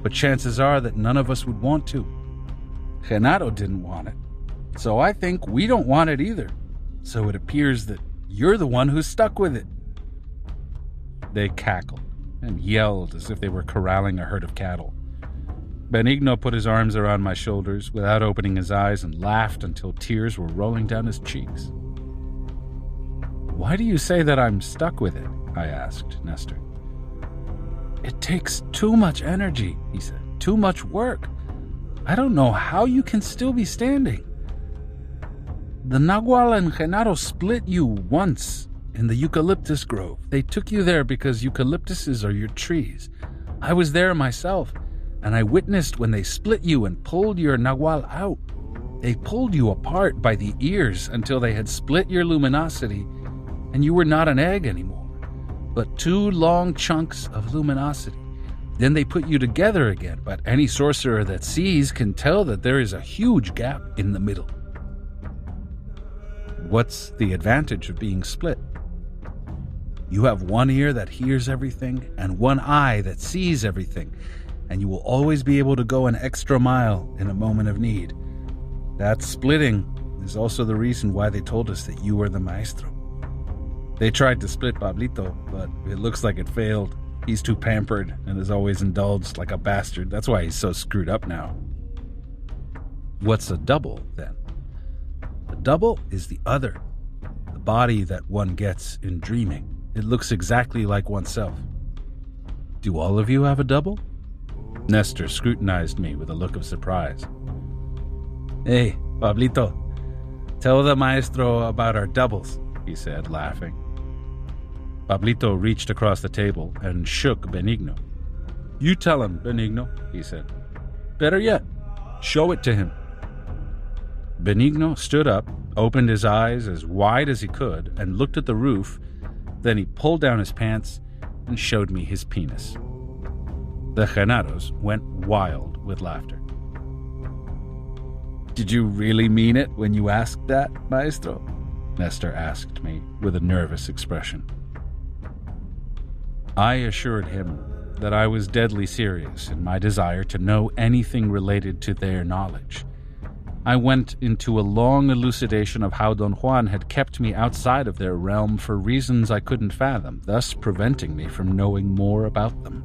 but chances are that none of us would want to. Genaro didn't want it, so I think we don't want it either. So it appears that you're the one who's stuck with it." They cackled and yelled as if they were corralling a herd of cattle. Benigno put his arms around my shoulders without opening his eyes and laughed until tears were rolling down his cheeks. "Why do you say that I'm stuck with it?" I asked Nestor. "It takes too much energy," he said. "Too much work. I don't know how you can still be standing. The Nagual and Genaro split you once in the eucalyptus grove. They took you there because eucalyptuses are your trees. I was there myself, and I witnessed when they split you and pulled your Nagual out. They pulled you apart by the ears until they had split your luminosity, and you were not an egg anymore, but two long chunks of luminosity. Then they put you together again, but any sorcerer that sees can tell that there is a huge gap in the middle." "What's the advantage of being split?" "You have one ear that hears everything and one eye that sees everything, and you will always be able to go an extra mile in a moment of need. That splitting is also the reason why they told us that you were the maestro. They tried to split Pablito, but it looks like it failed. He's too pampered and is always indulged like a bastard. That's why he's so screwed up now." "What's a double, then?" "A double is the other, the body that one gets in dreaming. It looks exactly like oneself." "Do all of you have a double?" Nestor scrutinized me with a look of surprise. "Hey, Pablito, tell the maestro about our doubles," he said, laughing. Pablito reached across the table and shook Benigno. "You tell him, Benigno," he said. "Better yet, show it to him." Benigno stood up, opened his eyes as wide as he could, and looked at the roof. Then he pulled down his pants and showed me his penis. The Genaros went wild with laughter. "Did you really mean it when you asked that, maestro?" Nestor asked me with a nervous expression. I assured him that I was deadly serious in my desire to know anything related to their knowledge. I went into a long elucidation of how Don Juan had kept me outside of their realm for reasons I couldn't fathom, thus preventing me from knowing more about them.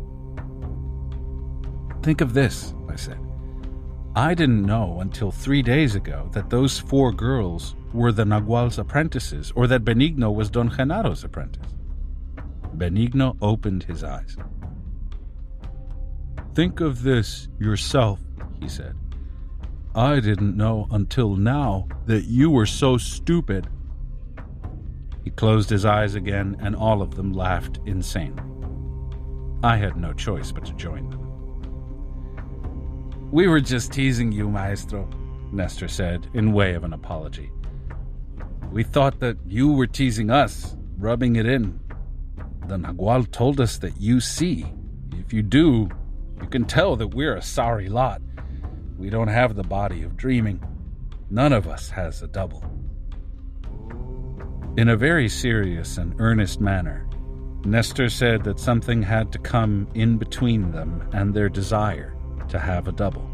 "Think of this," I said. "I didn't know until 3 days ago that those 4 girls were the Nagual's apprentices, or that Benigno was Don Genaro's apprentice." Benigno opened his eyes. "Think of this yourself," he said. "I didn't know until now that you were so stupid." He closed his eyes again, and all of them laughed insanely. I had no choice but to join them. "We were just teasing you, maestro," Nestor said, in way of an apology. "We thought that you were teasing us, rubbing it in. The Nagual told us that you see. If you do, you can tell that we're a sorry lot. We don't have the body of dreaming. None of us has a double." In a very serious and earnest manner, Nestor said that something had to come in between them and their desire to have a double.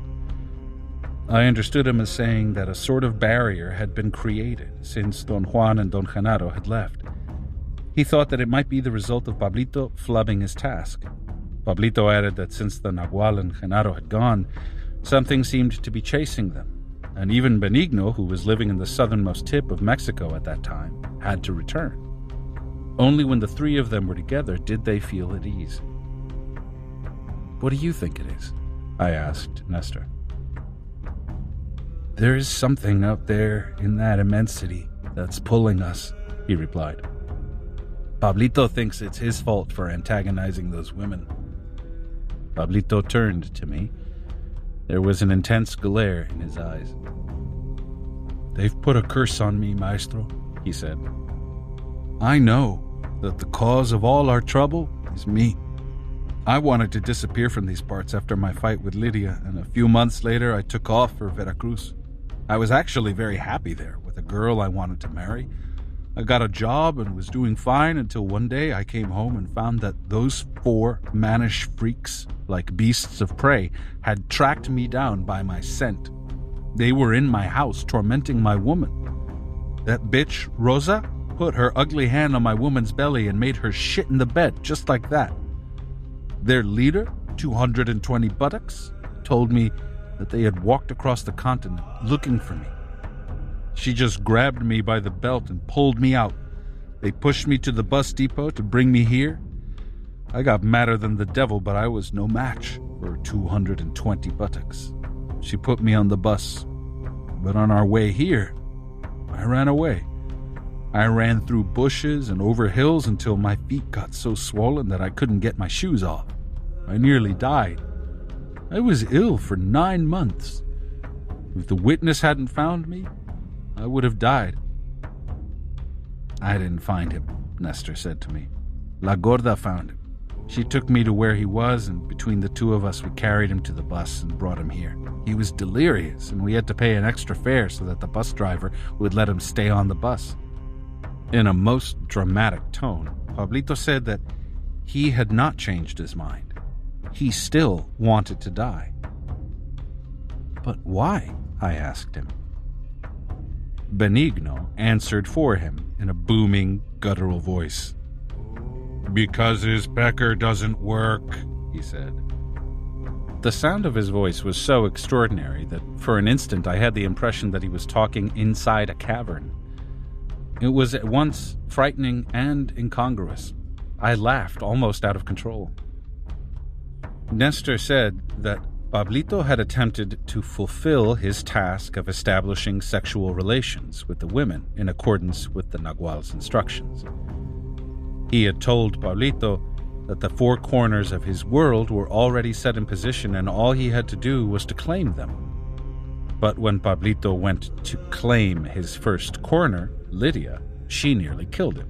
I understood him as saying that a sort of barrier had been created since Don Juan and Don Genaro had left. He thought that it might be the result of Pablito flubbing his task. Pablito added that since the Nagual and Genaro had gone, something seemed to be chasing them, and even Benigno, who was living in the southernmost tip of Mexico at that time, had to return. Only when the 3 of them were together did they feel at ease. "What do you think it is?" I asked Nestor. "There is something out there in that immensity that's pulling us," he replied. "Pablito thinks it's his fault for antagonizing those women." Pablito turned to me. There was an intense glare in his eyes. "They've put a curse on me, maestro," he said. "I know that the cause of all our trouble is me. I wanted to disappear from these parts after my fight with Lydia, and a few months later I took off for Veracruz. I was actually very happy there with a girl I wanted to marry, I got a job and was doing fine until one day I came home and found that those 4 mannish freaks, like beasts of prey, had tracked me down by my scent. They were in my house tormenting my woman. That bitch, Rosa, put her ugly hand on my woman's belly and made her shit in the bed, just like that. Their leader, 220 buttocks, told me that they had walked across the continent looking for me. She just grabbed me by the belt and pulled me out. They pushed me to the bus depot to bring me here. I got madder than the devil, but I was no match for 220 buttocks. She put me on the bus, but on our way here, I ran away. I ran through bushes and over hills until my feet got so swollen that I couldn't get my shoes off. I nearly died. I was ill for 9 months. If the witness hadn't found me, I would have died. I didn't find him, Nestor said to me. La Gorda found him. She took me to where he was, and between the two of us, we carried him to the bus and brought him here. He was delirious, and we had to pay an extra fare so that the bus driver would let him stay on the bus. In a most dramatic tone, Pablito said that he had not changed his mind. He still wanted to die. But why? I asked him. Benigno answered for him in a booming, guttural voice. Because his pecker doesn't work, he said. The sound of his voice was so extraordinary that for an instant I had the impression that he was talking inside a cavern. It was at once frightening and incongruous. I laughed almost out of control. Nestor said that Pablito had attempted to fulfill his task of establishing sexual relations with the women in accordance with the Nagual's instructions. He had told Pablito that the 4 corners of his world were already set in position and all he had to do was to claim them. But when Pablito went to claim his first corner, Lydia, she nearly killed him.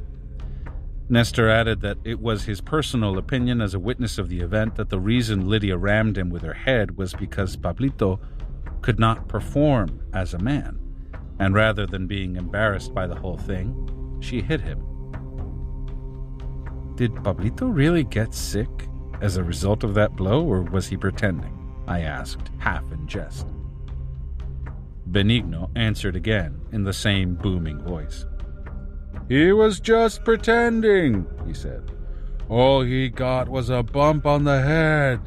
Nestor added that it was his personal opinion as a witness of the event that the reason Lydia rammed him with her head was because Pablito could not perform as a man, and rather than being embarrassed by the whole thing, she hit him. Did Pablito really get sick as a result of that blow, or was he pretending? I asked, half in jest. Benigno answered again in the same booming voice. He was just pretending, he said. All he got was a bump on the head.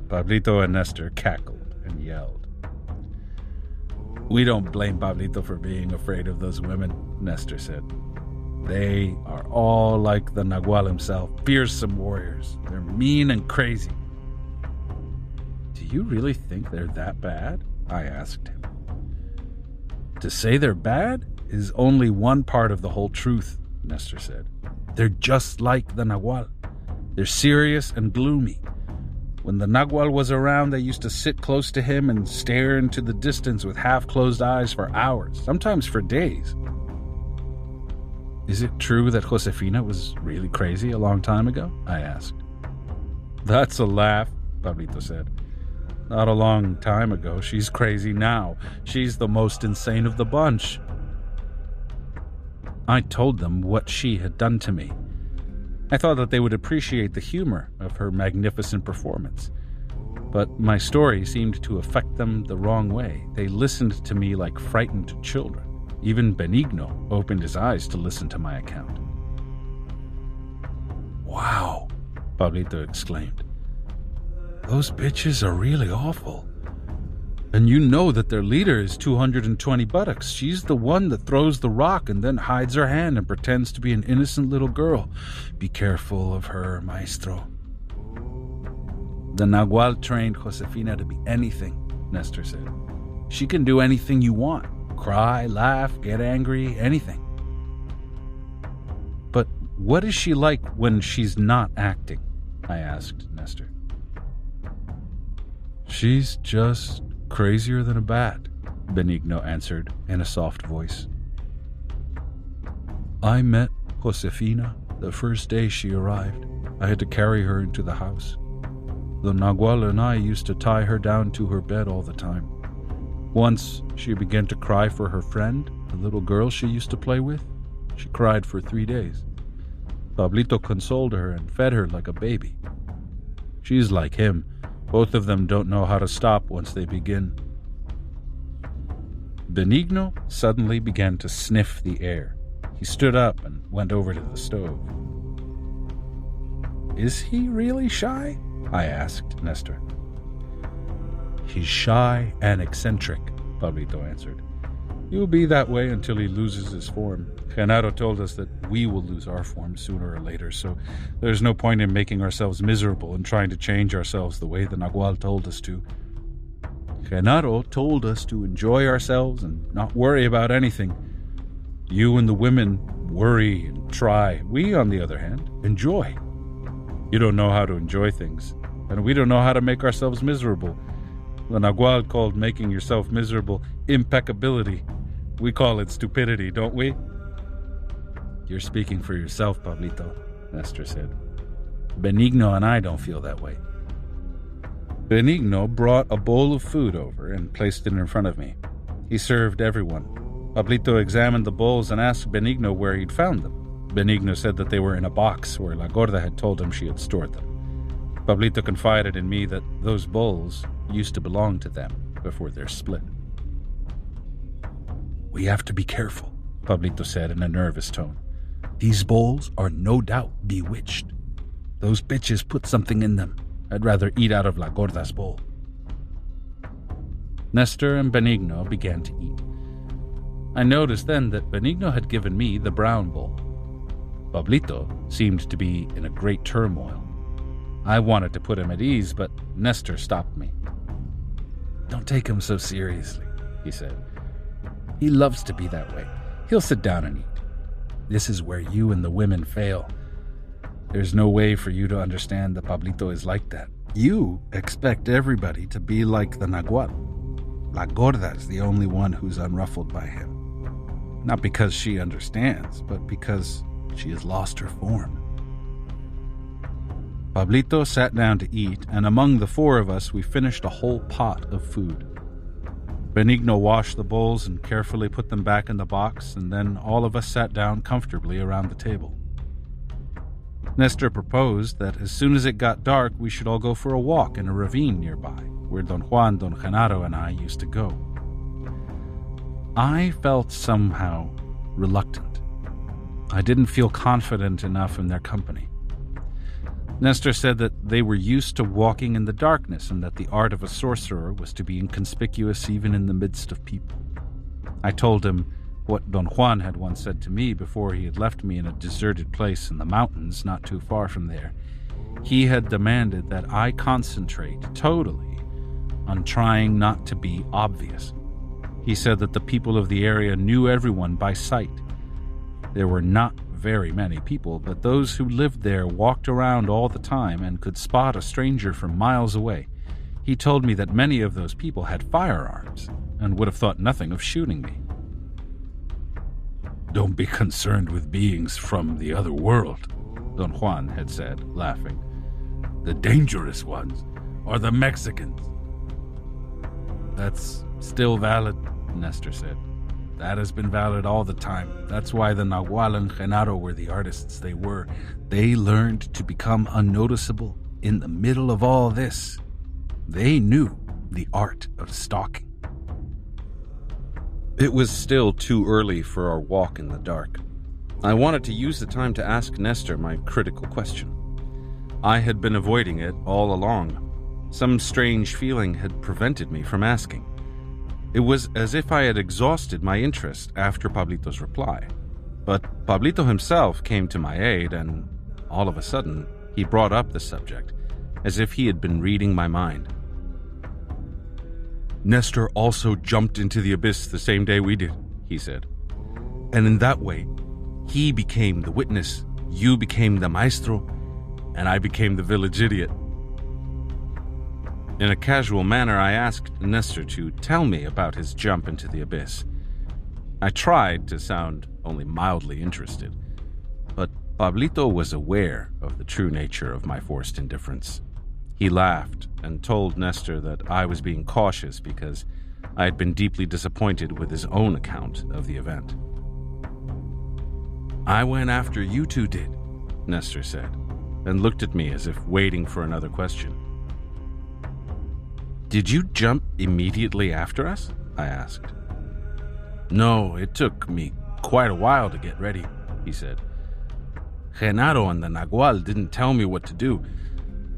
Pablito and Nestor cackled and yelled. We don't blame Pablito for being afraid of those women, Nestor said. They are all like the Nagual himself, fearsome warriors. They're mean and crazy. Do you really think they're that bad? I asked him. To say they're bad is only one part of the whole truth, Nestor said. They're just like the Nagual. They're serious and gloomy. When the Nagual was around, they used to sit close to him and stare into the distance with half-closed eyes for hours, sometimes for days. Is it true that Josefina was really crazy a long time ago? I asked. That's a laugh, Pablito said. Not a long time ago. She's crazy now. She's the most insane of the bunch. I told them what she had done to me. I thought that they would appreciate the humor of her magnificent performance. But my story seemed to affect them the wrong way. They listened to me like frightened children. Even Benigno opened his eyes to listen to my account. Wow, Pablito exclaimed. Those bitches are really awful. And you know that their leader is 220 buttocks. She's the one that throws the rock and then hides her hand and pretends to be an innocent little girl. Be careful of her, maestro. The Nagual trained Josefina to be anything, Nestor said. She can do anything you want. Cry, laugh, get angry, anything. But what is she like when she's not acting? I asked Nestor. She's just crazier than a bat, Benigno answered in a soft voice. I met Josefina the first day she arrived. I had to carry her into the house. The Nagual and I used to tie her down to her bed all the time. Once she began to cry for her friend, the little girl she used to play with. She cried for 3 days. Pablito consoled her and fed her like a baby. She's like him. Both of them don't know how to stop once they begin. Benigno suddenly began to sniff the air. He stood up and went over to the stove. "Is he really shy?" I asked Nestor. "He's shy and eccentric," Pablito answered. "He'll be that way until he loses his form. Genaro told us that we will lose our form sooner or later, so there's no point in making ourselves miserable and trying to change ourselves the way the Nagual told us to. Genaro told us to enjoy ourselves and not worry about anything. You and the women worry and try. We, on the other hand, enjoy. You don't know how to enjoy things, and we don't know how to make ourselves miserable. The Nagual called making yourself miserable impeccability. We call it stupidity, don't we?" "You're speaking for yourself, Pablito," Nestor said. "Benigno and I don't feel that way." Benigno brought a bowl of food over and placed it in front of me. He served everyone. Pablito examined the bowls and asked Benigno where he'd found them. Benigno said that they were in a box where La Gorda had told him she had stored them. Pablito confided in me that those bowls used to belong to them before their split. "We have to be careful," Pablito said in a nervous tone. "These bowls are no doubt bewitched. Those bitches put something in them. I'd rather eat out of La Gorda's bowl." Nestor and Benigno began to eat. I noticed then that Benigno had given me the brown bowl. Pablito seemed to be in a great turmoil. I wanted to put him at ease, but Nestor stopped me. "Don't take him so seriously," he said. "He loves to be that way. He'll sit down and eat. This is where you and the women fail. There's no way for you to understand that Pablito is like that. You expect everybody to be like the Nagual. La Gorda's the only one who's unruffled by him. Not because she understands, but because she has lost her form." Pablito sat down to eat, and among the four of us we finished a whole pot of food. Benigno washed the bowls and carefully put them back in the box, and then all of us sat down comfortably around the table. Nestor proposed that as soon as it got dark, we should all go for a walk in a ravine nearby, where Don Juan, Don Genaro, and I used to go. I felt somehow reluctant. I didn't feel confident enough in their company. Nestor said that they were used to walking in the darkness and that the art of a sorcerer was to be inconspicuous even in the midst of people. I told him what Don Juan had once said to me before he had left me in a deserted place in the mountains not too far from there. He had demanded that I concentrate totally on trying not to be obvious. He said that the people of the area knew everyone by sight. There were not very many people, but those who lived there walked around all the time and could spot a stranger from miles away. He told me that many of those people had firearms and would have thought nothing of shooting me. "Don't be concerned with beings from the other world," Don Juan had said, laughing. "The dangerous ones are the Mexicans." "That's still valid," Nestor said. "That has been valid all the time. That's why the Nagual and Genaro were the artists they were. They learned to become unnoticeable in the middle of all this. They knew the art of stalking." It was still too early for our walk in the dark. I wanted to use the time to ask Nestor my critical question. I had been avoiding it all along. Some strange feeling had prevented me from asking. It was as if I had exhausted my interest after Pablito's reply. But Pablito himself came to my aid, and all of a sudden, he brought up the subject, as if he had been reading my mind. "Nestor also jumped into the abyss the same day we did," he said. "And in that way, he became the witness, you became the maestro, and I became the village idiot." In a casual manner, I asked Nestor to tell me about his jump into the abyss. I tried to sound only mildly interested, but Pablito was aware of the true nature of my forced indifference. He laughed and told Nestor that I was being cautious because I had been deeply disappointed with his own account of the event. I went after you two did, Nestor said, and looked at me as if waiting for another question. Did you jump immediately after us? I asked. No, it took me quite a while to get ready, he said. Genaro and the Nagual didn't tell me what to do.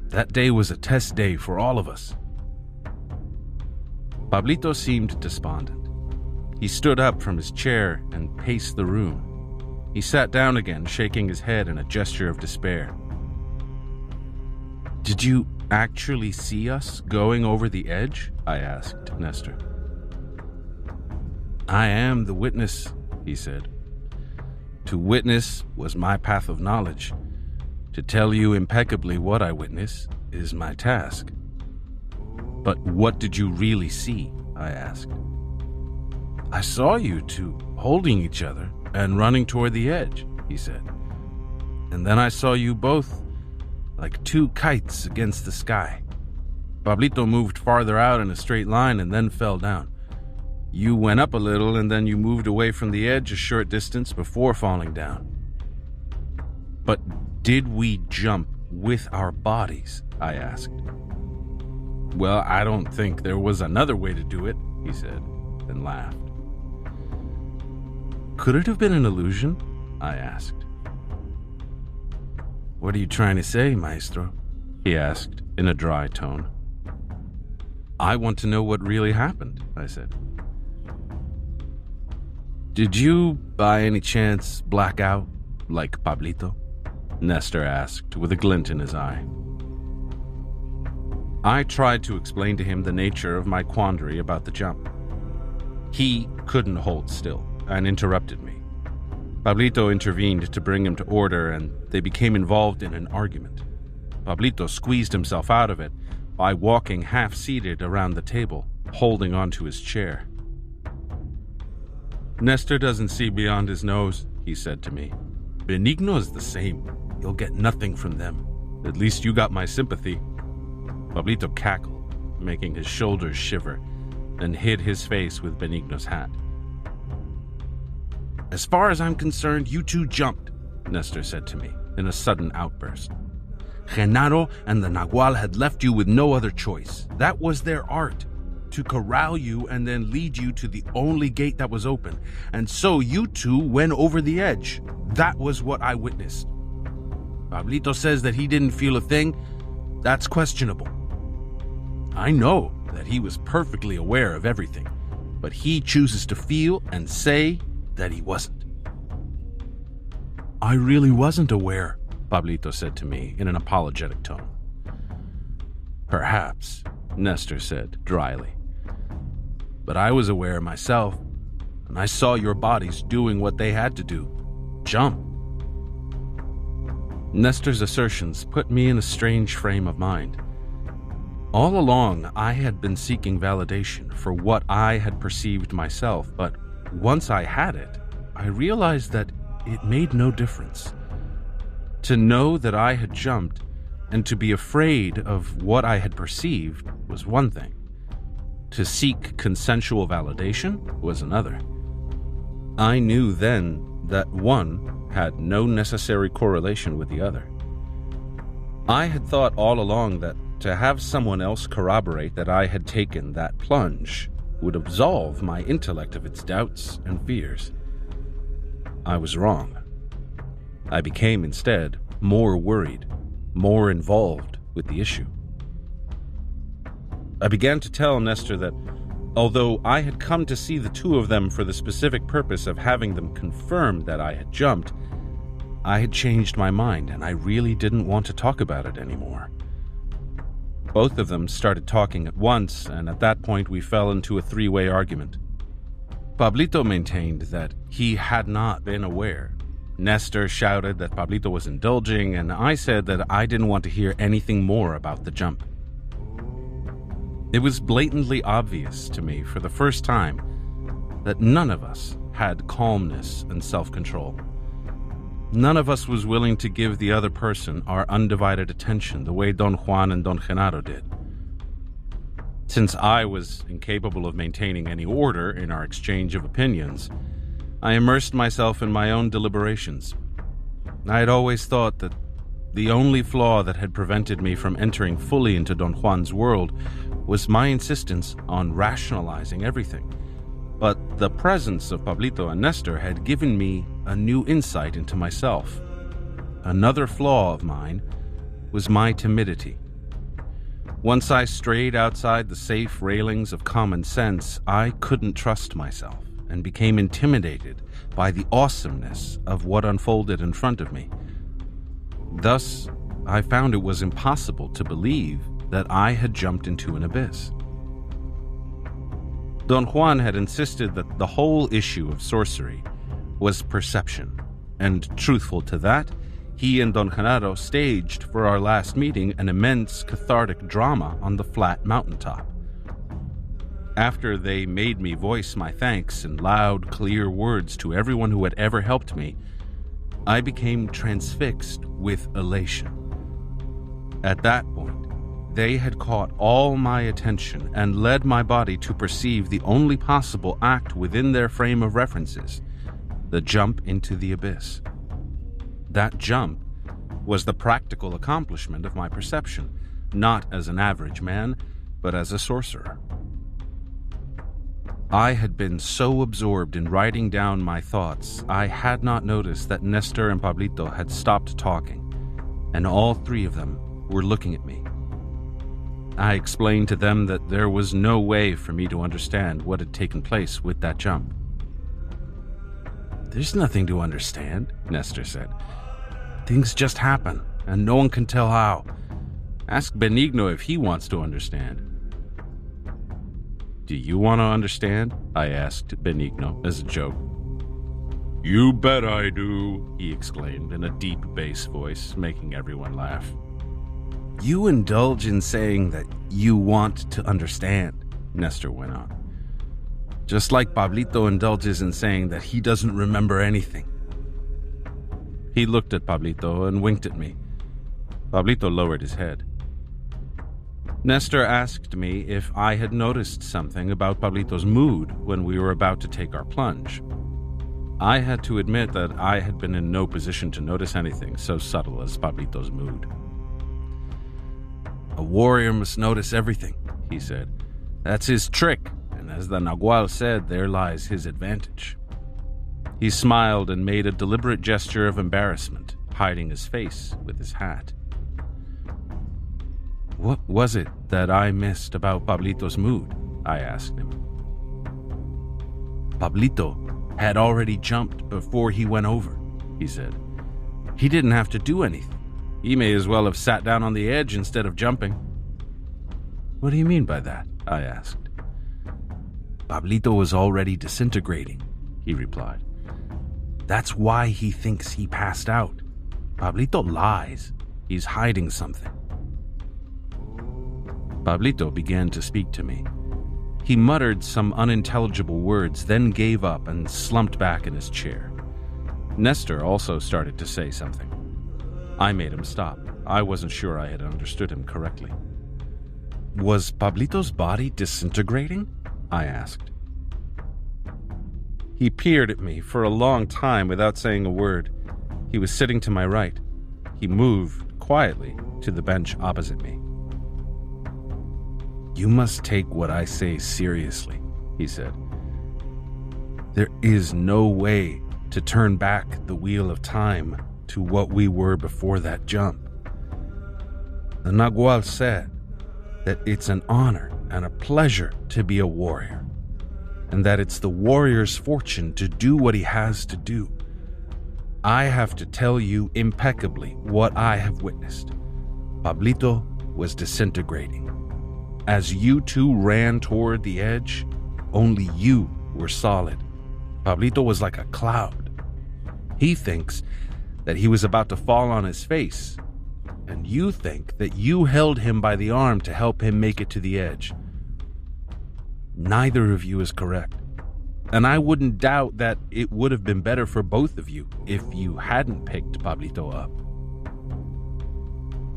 That day was a test day for all of us. Pablito seemed despondent. He stood up from his chair and paced the room. He sat down again, shaking his head in a gesture of despair. Did you actually see us going over the edge? I asked Nestor. I am the witness, he said. To witness was my path of knowledge. To tell you impeccably what I witness is my task. But what did you really see? I asked. I saw you two holding each other and running toward the edge, he said. And then I saw you both like two kites against the sky. Pablito moved farther out in a straight line and then fell down. You went up a little and then you moved away from the edge a short distance before falling down. But did we jump with our bodies? I asked. Well, I don't think there was another way to do it, he said, and laughed. Could it have been an illusion? I asked. What are you trying to say, Maestro? He asked in a dry tone. I want to know what really happened, I said. Did you, by any chance, black out like Pablito? Nestor asked with a glint in his eye. I tried to explain to him the nature of my quandary about the jump. He couldn't hold still and interrupted me. Pablito intervened to bring him to order, and they became involved in an argument. Pablito squeezed himself out of it by walking half-seated around the table, holding onto his chair. Nestor doesn't see beyond his nose, he said to me. Benigno's the same. You'll get nothing from them. At least you got my sympathy. Pablito cackled, making his shoulders shiver, and hid his face with Benigno's hat. As far as I'm concerned, you two jumped, Nestor said to me in a sudden outburst. Genaro and the Nagual had left you with no other choice. That was their art, to corral you and then lead you to the only gate that was open. And so you two went over the edge. That was what I witnessed. Pablito says that he didn't feel a thing. That's questionable. I know that he was perfectly aware of everything, but he chooses to feel and say that he wasn't. I really wasn't aware, Pablito said to me in an apologetic tone. Perhaps, Nestor said dryly. But I was aware myself, and I saw your bodies doing what they had to do. Jump. Nestor's assertions put me in a strange frame of mind. All along, I had been seeking validation for what I had perceived myself, but once I had it, I realized that it made no difference. To know that I had jumped and to be afraid of what I had perceived was one thing. To seek consensual validation was another. I knew then that one had no necessary correlation with the other. I had thought all along that to have someone else corroborate that I had taken that plunge would absolve my intellect of its doubts and fears. I was wrong. I became instead more worried, more involved with the issue. I began to tell Nestor that although I had come to see the two of them for the specific purpose of having them confirm that I had jumped, I had changed my mind and I really didn't want to talk about it anymore. Both of them started talking at once, and at that point we fell into a three-way argument. Pablito maintained that he had not been aware. Nestor shouted that Pablito was indulging, and I said that I didn't want to hear anything more about the jump. It was blatantly obvious to me for the first time that none of us had calmness and self-control. None of us was willing to give the other person our undivided attention the way Don Juan and Don Genaro did. Since I was incapable of maintaining any order in our exchange of opinions, I immersed myself in my own deliberations. I had always thought that the only flaw that had prevented me from entering fully into Don Juan's world was my insistence on rationalizing everything. But the presence of Pablito and Nestor had given me a new insight into myself. Another flaw of mine was my timidity. Once I strayed outside the safe railings of common sense, I couldn't trust myself and became intimidated by the awesomeness of what unfolded in front of me. Thus, I found it was impossible to believe that I had jumped into an abyss. Don Juan had insisted that the whole issue of sorcery was perception, and truthful to that, he and Don Genaro staged for our last meeting an immense cathartic drama on the flat mountaintop. After they made me voice my thanks in loud, clear words to everyone who had ever helped me, I became transfixed with elation. At that point, they had caught all my attention and led my body to perceive the only possible act within their frame of references, the jump into the abyss. That jump was the practical accomplishment of my perception, not as an average man, but as a sorcerer. I had been so absorbed in writing down my thoughts, I had not noticed that Nestor and Pablito had stopped talking, and all three of them were looking at me. I explained to them that there was no way for me to understand what had taken place with that jump. "There's nothing to understand," Nestor said. "Things just happen, and no one can tell how. Ask Benigno if he wants to understand." "Do you want to understand?" I asked Benigno as a joke. "You bet I do," he exclaimed in a deep bass voice, making everyone laugh. "You indulge in saying that you want to understand," Nestor went on. "Just like Pablito indulges in saying that he doesn't remember anything." He looked at Pablito and winked at me. Pablito lowered his head. Nestor asked me if I had noticed something about Pablito's mood when we were about to take our plunge. I had to admit that I had been in no position to notice anything so subtle as Pablito's mood. "A warrior must notice everything," he said. "That's his trick, and as the Nagual said, there lies his advantage." He smiled and made a deliberate gesture of embarrassment, hiding his face with his hat. "What was it that I missed about Pablito's mood?" I asked him. "Pablito had already jumped before he went over," he said. "He didn't have to do anything. He may as well have sat down on the edge instead of jumping." "What do you mean by that?" I asked. "Pablito was already disintegrating," he replied. "That's why he thinks he passed out. Pablito lies. He's hiding something." Pablito began to speak to me. He muttered some unintelligible words, then gave up and slumped back in his chair. Nestor also started to say something. I made him stop. I wasn't sure I had understood him correctly. "Was Pablito's body disintegrating?" I asked. He peered at me for a long time without saying a word. He was sitting to my right. He moved quietly to the bench opposite me. "You must take what I say seriously," he said. "There is no way to turn back the wheel of time to what we were before that jump. The Nagual said that it's an honor and a pleasure to be a warrior, and that it's the warrior's fortune to do what he has to do. I have to tell you impeccably what I have witnessed. Pablito was disintegrating. As you two ran toward the edge, only you were solid. Pablito was like a cloud. He thinks that he was about to fall on his face, and you think that you held him by the arm to help him make it to the edge. Neither of you is correct, and I wouldn't doubt that it would have been better for both of you if you hadn't picked Pablito up."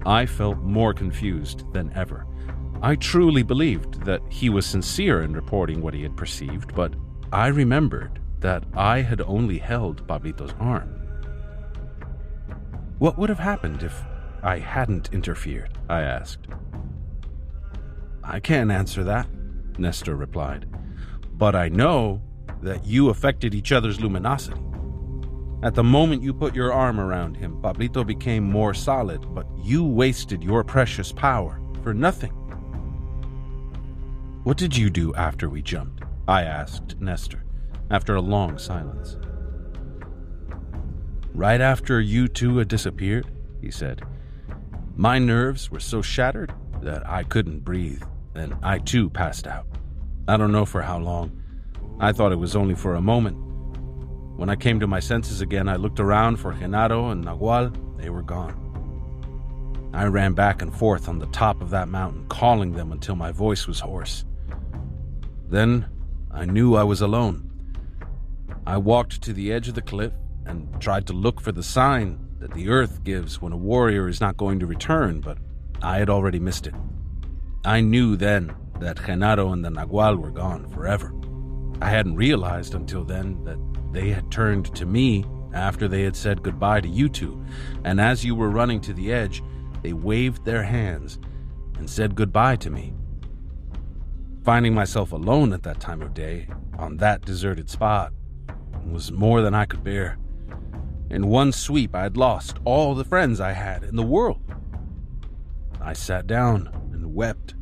I felt more confused than ever. I truly believed that he was sincere in reporting what he had perceived, but I remembered that I had only held Pablito's arm. What would have happened if I hadn't interfered? I asked. I can't answer that, Nestor replied, but I know that you affected each other's luminosity. At the moment you put your arm around him, Pablito became more solid, but you wasted your precious power for nothing. What did you do after we jumped? I asked Nestor, after a long silence. Right after you two had disappeared, he said, my nerves were so shattered that I couldn't breathe, and I too passed out. I don't know for how long. I thought it was only for a moment. When I came to my senses again, I looked around for Genaro and Nagual. They were gone. I ran back and forth on the top of that mountain, calling them until my voice was hoarse. Then I knew I was alone. I walked to the edge of the cliff and tried to look for the sign that the earth gives when a warrior is not going to return, but I had already missed it. I knew then that Genaro and the Nagual were gone forever. I hadn't realized until then that they had turned to me after they had said goodbye to you two, and as you were running to the edge, they waved their hands and said goodbye to me. Finding myself alone at that time of day, on that deserted spot, was more than I could bear. In one sweep, I had lost all the friends I had in the world. I sat down and wept.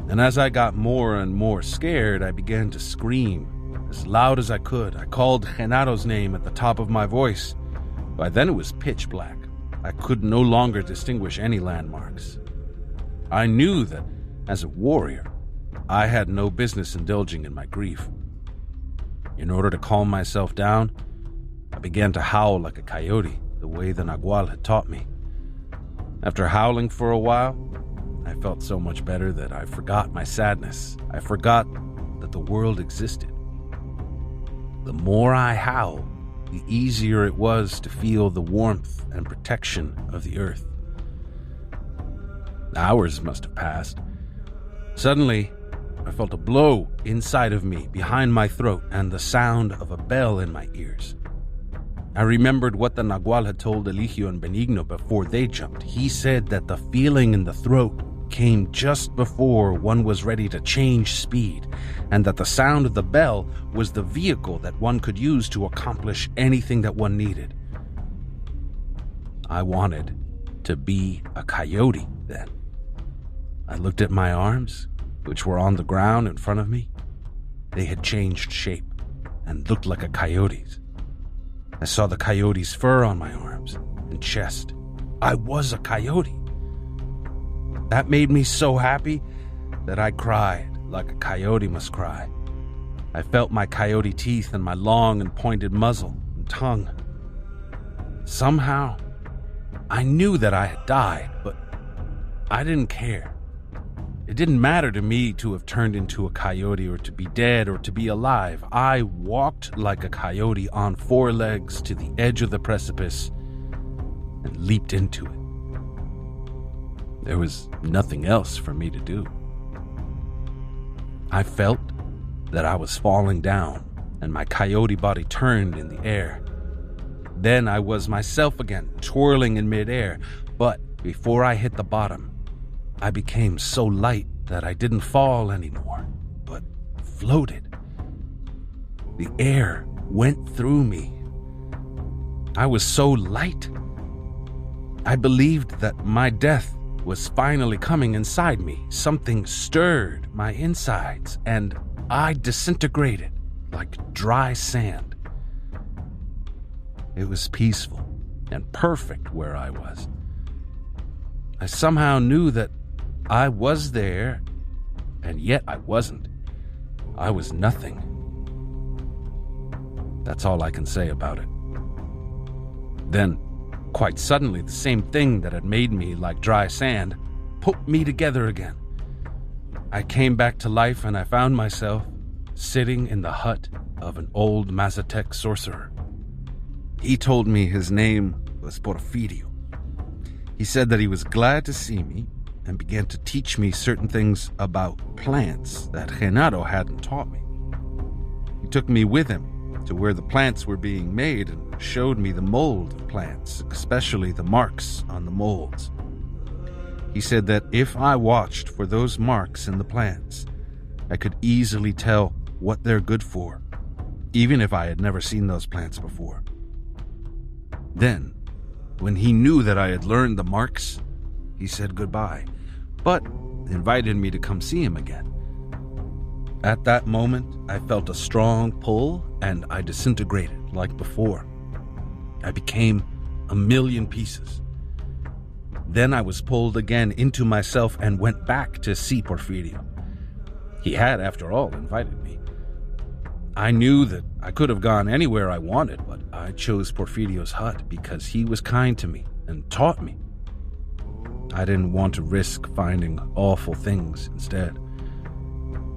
And as I got more and more scared, I began to scream. As loud as I could, I called Genaro's name at the top of my voice. By then it was pitch black. I could no longer distinguish any landmarks. I knew that, as a warrior, I had no business indulging in my grief. In order to calm myself down, I began to howl like a coyote, the way the Nagual had taught me. After howling for a while, I felt so much better that I forgot my sadness. I forgot that the world existed. The more I howled, the easier it was to feel the warmth and protection of the earth. Hours must have passed. Suddenly, I felt a blow inside of me, behind my throat, and the sound of a bell in my ears. I remembered what the Nagual had told Eligio and Benigno before they jumped. He said that the feeling in the throat came just before one was ready to change speed, and that the sound of the bell was the vehicle that one could use to accomplish anything that one needed. I wanted to be a coyote then. I looked at my arms, which were on the ground in front of me. They had changed shape and looked like a coyote's. I saw the coyote's fur on my arms and chest. I was a coyote. That made me so happy that I cried like a coyote must cry. I felt my coyote teeth and my long and pointed muzzle and tongue. Somehow, I knew that I had died, but I didn't care. It didn't matter to me to have turned into a coyote or to be dead or to be alive. I walked like a coyote on four legs to the edge of the precipice and leaped into it. There was nothing else for me to do. I felt that I was falling down, and my coyote body turned in the air. Then I was myself again, twirling in midair, but before I hit the bottom, I became so light that I didn't fall anymore, but floated. The air went through me. I was so light. I believed that my death was finally coming inside me. Something stirred my insides, and I disintegrated like dry sand. It was peaceful and perfect where I was. I somehow knew that I was there, and yet I wasn't. I was nothing. That's all I can say about it. Then, quite suddenly, the same thing that had made me like dry sand put me together again. I came back to life, and I found myself sitting in the hut of an old Mazatec sorcerer. He told me his name was Porfirio. He said that he was glad to see me and began to teach me certain things about plants that Genaro hadn't taught me. He took me with him to where the plants were being made and showed me the mold of plants, especially the marks on the molds. He said that if I watched for those marks in the plants, I could easily tell what they're good for, even if I had never seen those plants before. Then, when he knew that I had learned the marks, he said goodbye, but invited me to come see him again. At that moment, I felt a strong pull and I disintegrated like before. I became a million pieces. Then I was pulled again into myself and went back to see Porfirio. He had, after all, invited me. I knew that I could have gone anywhere I wanted, but I chose Porfirio's hut because he was kind to me and taught me. I didn't want to risk finding awful things instead.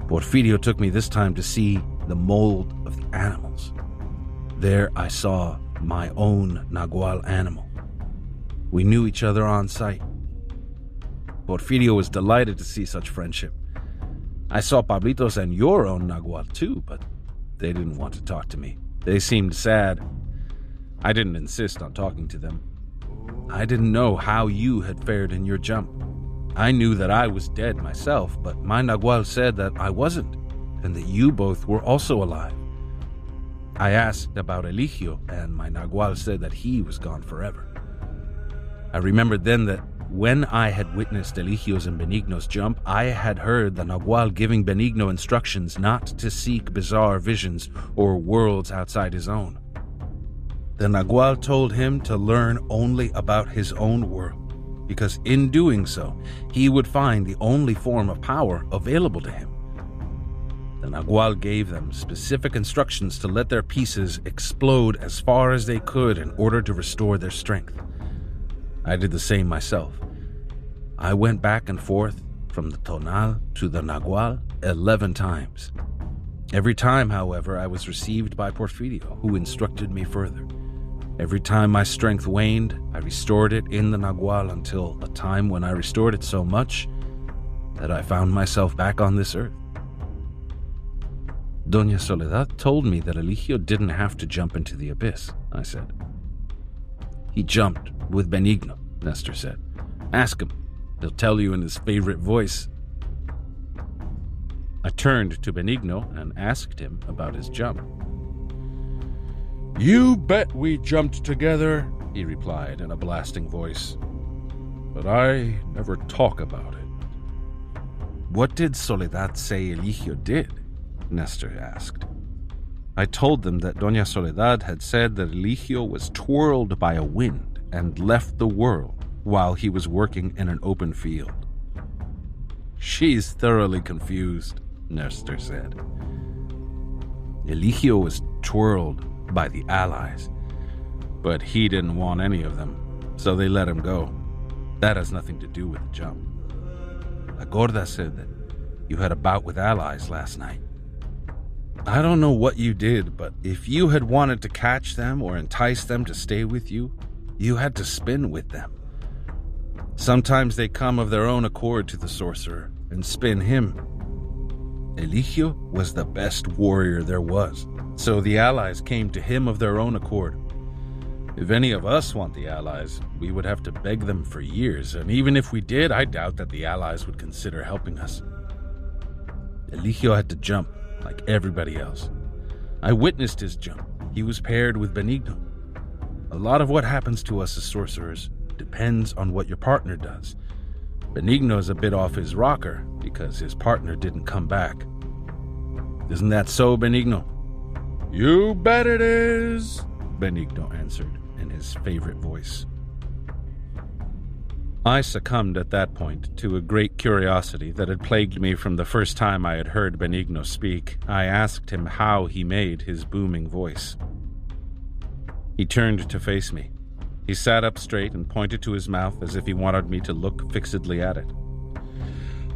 Porfirio took me this time to see the mold of the animals. There I saw my own Nagual animal. We knew each other on sight. Porfirio was delighted to see such friendship. I saw Pablitos and your own Nagual too, but they didn't want to talk to me. They seemed sad. I didn't insist on talking to them. I didn't know how you had fared in your jump. I knew that I was dead myself, but my Nagual said that I wasn't, and that you both were also alive. I asked about Eligio, and my Nagual said that he was gone forever. I remembered then that when I had witnessed Eligio's and Benigno's jump, I had heard the Nagual giving Benigno instructions not to seek bizarre visions or worlds outside his own. The Nagual told him to learn only about his own world, because in doing so, he would find the only form of power available to him. The Nagual gave them specific instructions to let their pieces explode as far as they could in order to restore their strength. I did the same myself. I went back and forth from the Tonal to the Nagual 11 times. Every time, however, I was received by Porfirio, who instructed me further. Every time my strength waned, I restored it in the Nagual until a time when I restored it so much that I found myself back on this earth. Doña Soledad told me that Eligio didn't have to jump into the abyss, I said. He jumped with Benigno, Nestor said. Ask him. He'll tell you in his favorite voice. I turned to Benigno and asked him about his jump. You bet we jumped together, he replied in a blasting voice. But I never talk about it. What did Soledad say Eligio did? Nestor asked. I told them that Doña Soledad had said that Eligio was twirled by a wind and left the world while he was working in an open field. She's thoroughly confused, Nestor said. Eligio was twirled by the allies, but he didn't want any of them, so they let him go. That has nothing to do with the jump. La Gorda said that you had a bout with allies last night. I don't know what you did, but if you had wanted to catch them or entice them to stay with you, you had to spin with them. Sometimes they come of their own accord to the sorcerer and spin him. Eligio was the best warrior there was, so the allies came to him of their own accord. If any of us want the allies, we would have to beg them for years, and even if we did, I doubt that the allies would consider helping us. Eligio had to jump like everybody else. I witnessed his jump. He was paired with Benigno. A lot of what happens to us as sorcerers depends on what your partner does. Benigno's a bit off his rocker because his partner didn't come back. Isn't that so, Benigno? You bet it is, Benigno answered in his favorite voice. I succumbed at that point to a great curiosity that had plagued me from the first time I had heard Benigno speak. I asked him how he made his booming voice. He turned to face me. He sat up straight and pointed to his mouth as if he wanted me to look fixedly at it.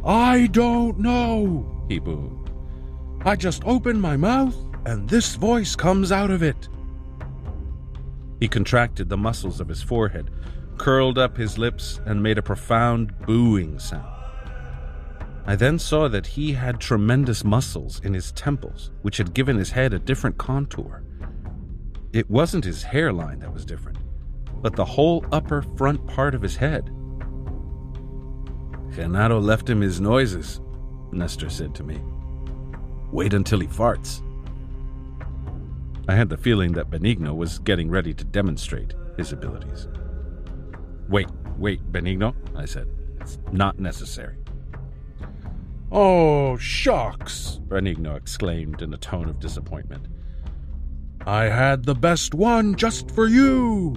I don't know, he boomed. I just open my mouth and this voice comes out of it. He contracted the muscles of his forehead, curled up his lips, and made a profound booing sound. I then saw that he had tremendous muscles in his temples, which had given his head a different contour. It wasn't his hairline that was different, but the whole upper front part of his head. Genaro left him his noises, Nestor said to me. Wait until he farts. I had the feeling that Benigno was getting ready to demonstrate his abilities. Wait, Benigno, I said. It's not necessary. Oh, shucks, Benigno exclaimed in a tone of disappointment. I had the best one just for you.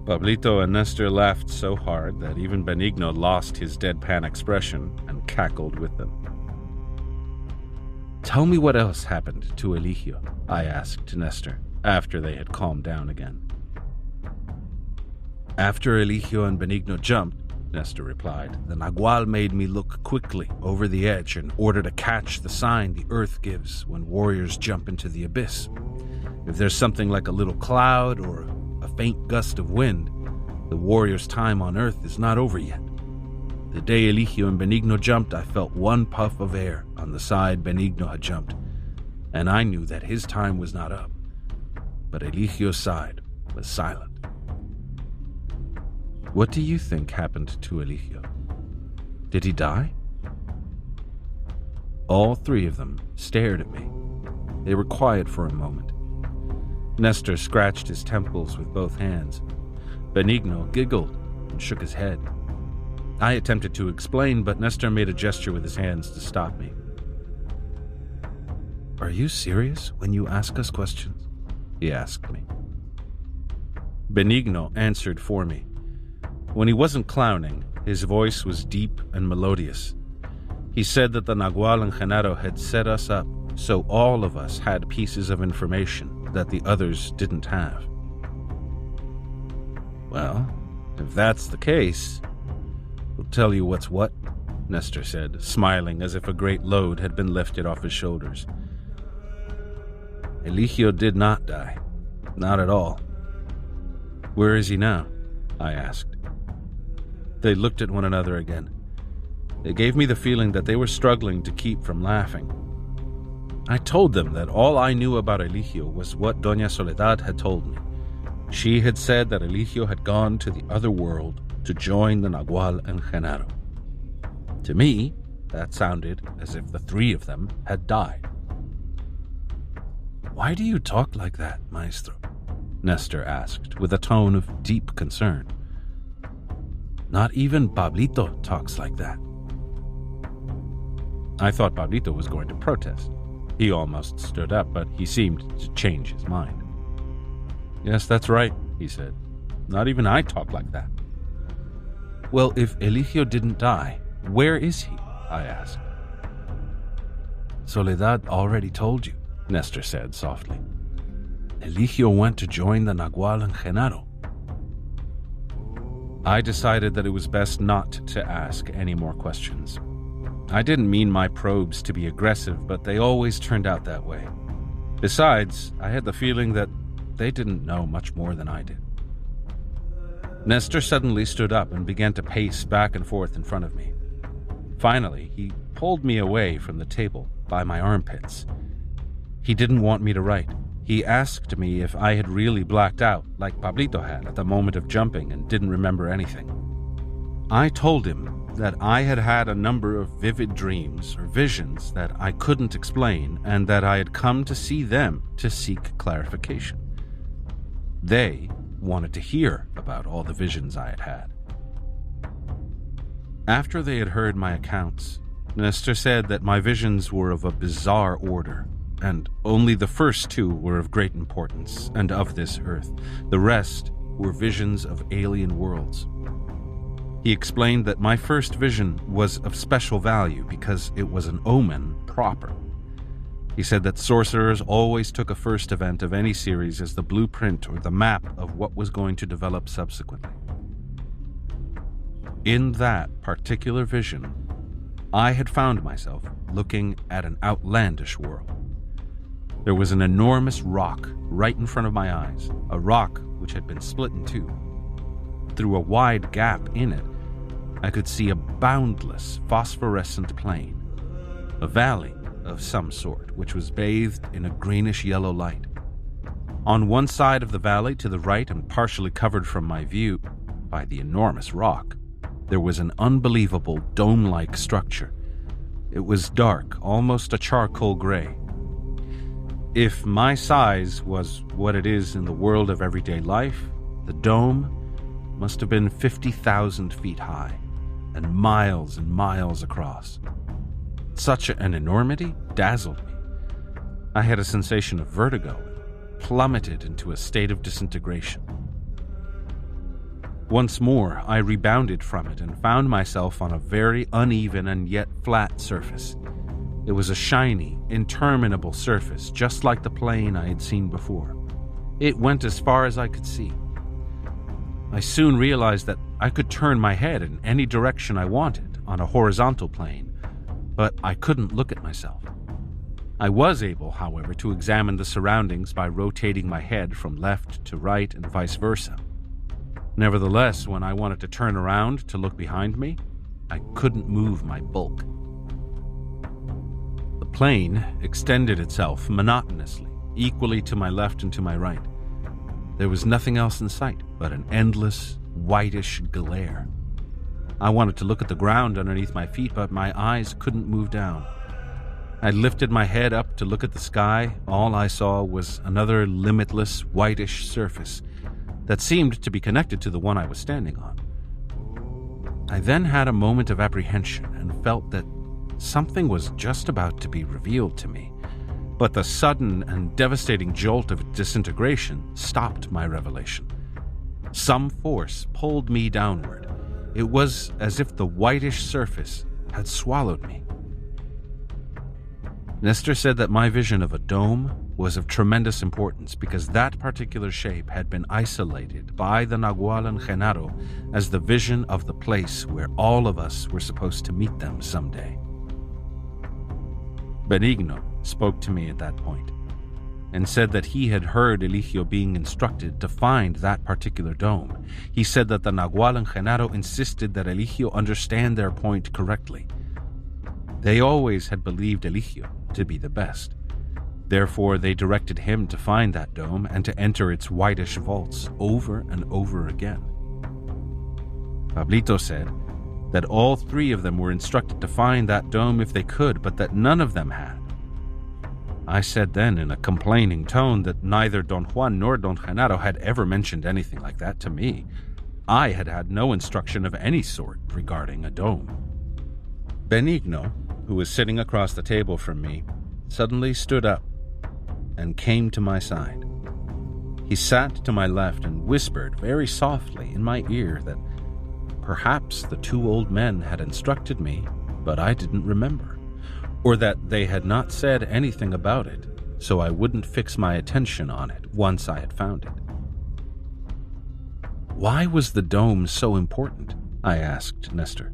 Pablito and Nestor laughed so hard that even Benigno lost his deadpan expression and cackled with them. Tell me what else happened to Eligio, I asked Nestor, after they had calmed down again. After Eligio and Benigno jumped, Nestor replied, the Nagual made me look quickly over the edge in order to catch the sign the earth gives when warriors jump into the abyss. If there's something like a little cloud or a faint gust of wind, the warrior's time on earth is not over yet. The day Eligio and Benigno jumped, I felt one puff of air on the side Benigno had jumped, and I knew that his time was not up. But Eligio's side was silent. What do you think happened to Eligio? Did he die? All three of them stared at me. They were quiet for a moment. Nestor scratched his temples with both hands. Benigno giggled and shook his head. I attempted to explain, but Nestor made a gesture with his hands to stop me. Are you serious when you ask us questions? He asked me. Benigno answered for me. When he wasn't clowning, his voice was deep and melodious. He said that the Nagual and Genaro had set us up so all of us had pieces of information that the others didn't have. Well, if that's the case, we'll tell you what's what, Nestor said, smiling as if a great load had been lifted off his shoulders. Eligio did not die. Not at all. Where is he now? I asked. They looked at one another again. They gave me the feeling that they were struggling to keep from laughing. I told them that all I knew about Eligio was what Doña Soledad had told me. She had said that Eligio had gone to the other world to join the Nagual and Genaro. To me, that sounded as if the three of them had died. Why do you talk like that, Maestro? Nestor asked, with a tone of deep concern. Not even Pablito talks like that. I thought Pablito was going to protest. He almost stood up, but he seemed to change his mind. Yes, that's right, he said. Not even I talk like that. Well, if Eligio didn't die, where is he? I asked. Soledad already told you, Nestor said softly. Eligio went to join the Nagual and Genaro. I decided that it was best not to ask any more questions. I didn't mean my probes to be aggressive, but they always turned out that way. Besides, I had the feeling that they didn't know much more than I did. Nestor suddenly stood up and began to pace back and forth in front of me. Finally, he pulled me away from the table by my armpits. He didn't want me to write. He asked me if I had really blacked out, like Pablito had at the moment of jumping and didn't remember anything. I told him that I had had a number of vivid dreams or visions that I couldn't explain and that I had come to see them to seek clarification. They wanted to hear about all the visions I had had. After they had heard my accounts, Nestor said that my visions were of a bizarre order, and only the first two were of great importance and of this earth. The rest were visions of alien worlds. He explained that my first vision was of special value because it was an omen proper. He said that sorcerers always took a first event of any series as the blueprint or the map of what was going to develop subsequently. In that particular vision, I had found myself looking at an outlandish world. There was an enormous rock right in front of my eyes, a rock which had been split in two. Through a wide gap in it, I could see a boundless phosphorescent plain, a valley of some sort, which was bathed in a greenish-yellow light. On one side of the valley to the right and partially covered from my view by the enormous rock, there was an unbelievable dome-like structure. It was dark, almost a charcoal gray. If my size was what it is in the world of everyday life, the dome must have been 50,000 feet high and miles across. Such an enormity dazzled me. I had a sensation of vertigo, plummeted into a state of disintegration. Once more, I rebounded from it and found myself on a very uneven and yet flat surface. It was a shiny, interminable surface, just like the plane I had seen before. It went as far as I could see. I soon realized that I could turn my head in any direction I wanted on a horizontal plane, but I couldn't look at myself. I was able, however, to examine the surroundings by rotating my head from left to right and vice versa. Nevertheless, when I wanted to turn around to look behind me, I couldn't move my bulk. The plane extended itself monotonously, equally to my left and to my right. There was nothing else in sight but an endless, whitish glare. I wanted to look at the ground underneath my feet, but my eyes couldn't move down. I lifted my head up to look at the sky. All I saw was another limitless, whitish surface that seemed to be connected to the one I was standing on. I then had a moment of apprehension and felt that something was just about to be revealed to me. But the sudden and devastating jolt of disintegration stopped my revelation. Some force pulled me downward. It was as if the whitish surface had swallowed me. Nestor said that my vision of a dome was of tremendous importance because that particular shape had been isolated by the Nagual and Genaro as the vision of the place where all of us were supposed to meet them someday. Benigno spoke to me at that point and said that he had heard Eligio being instructed to find that particular dome. He said that the Nagual and Genaro insisted that Eligio understand their point correctly. They always had believed Eligio to be the best. Therefore, they directed him to find that dome and to enter its whitish vaults over and over again. Pablito said that all three of them were instructed to find that dome if they could, but that none of them had. I said then in a complaining tone that neither Don Juan nor Don Genaro had ever mentioned anything like that to me. I had had no instruction of any sort regarding a dome. Benigno, who was sitting across the table from me, suddenly stood up and came to my side. He sat to my left and whispered very softly in my ear that perhaps the two old men had instructed me, but I didn't remember, or that they had not said anything about it, so I wouldn't fix my attention on it once I had found it. Why was the dome so important? I asked Nestor.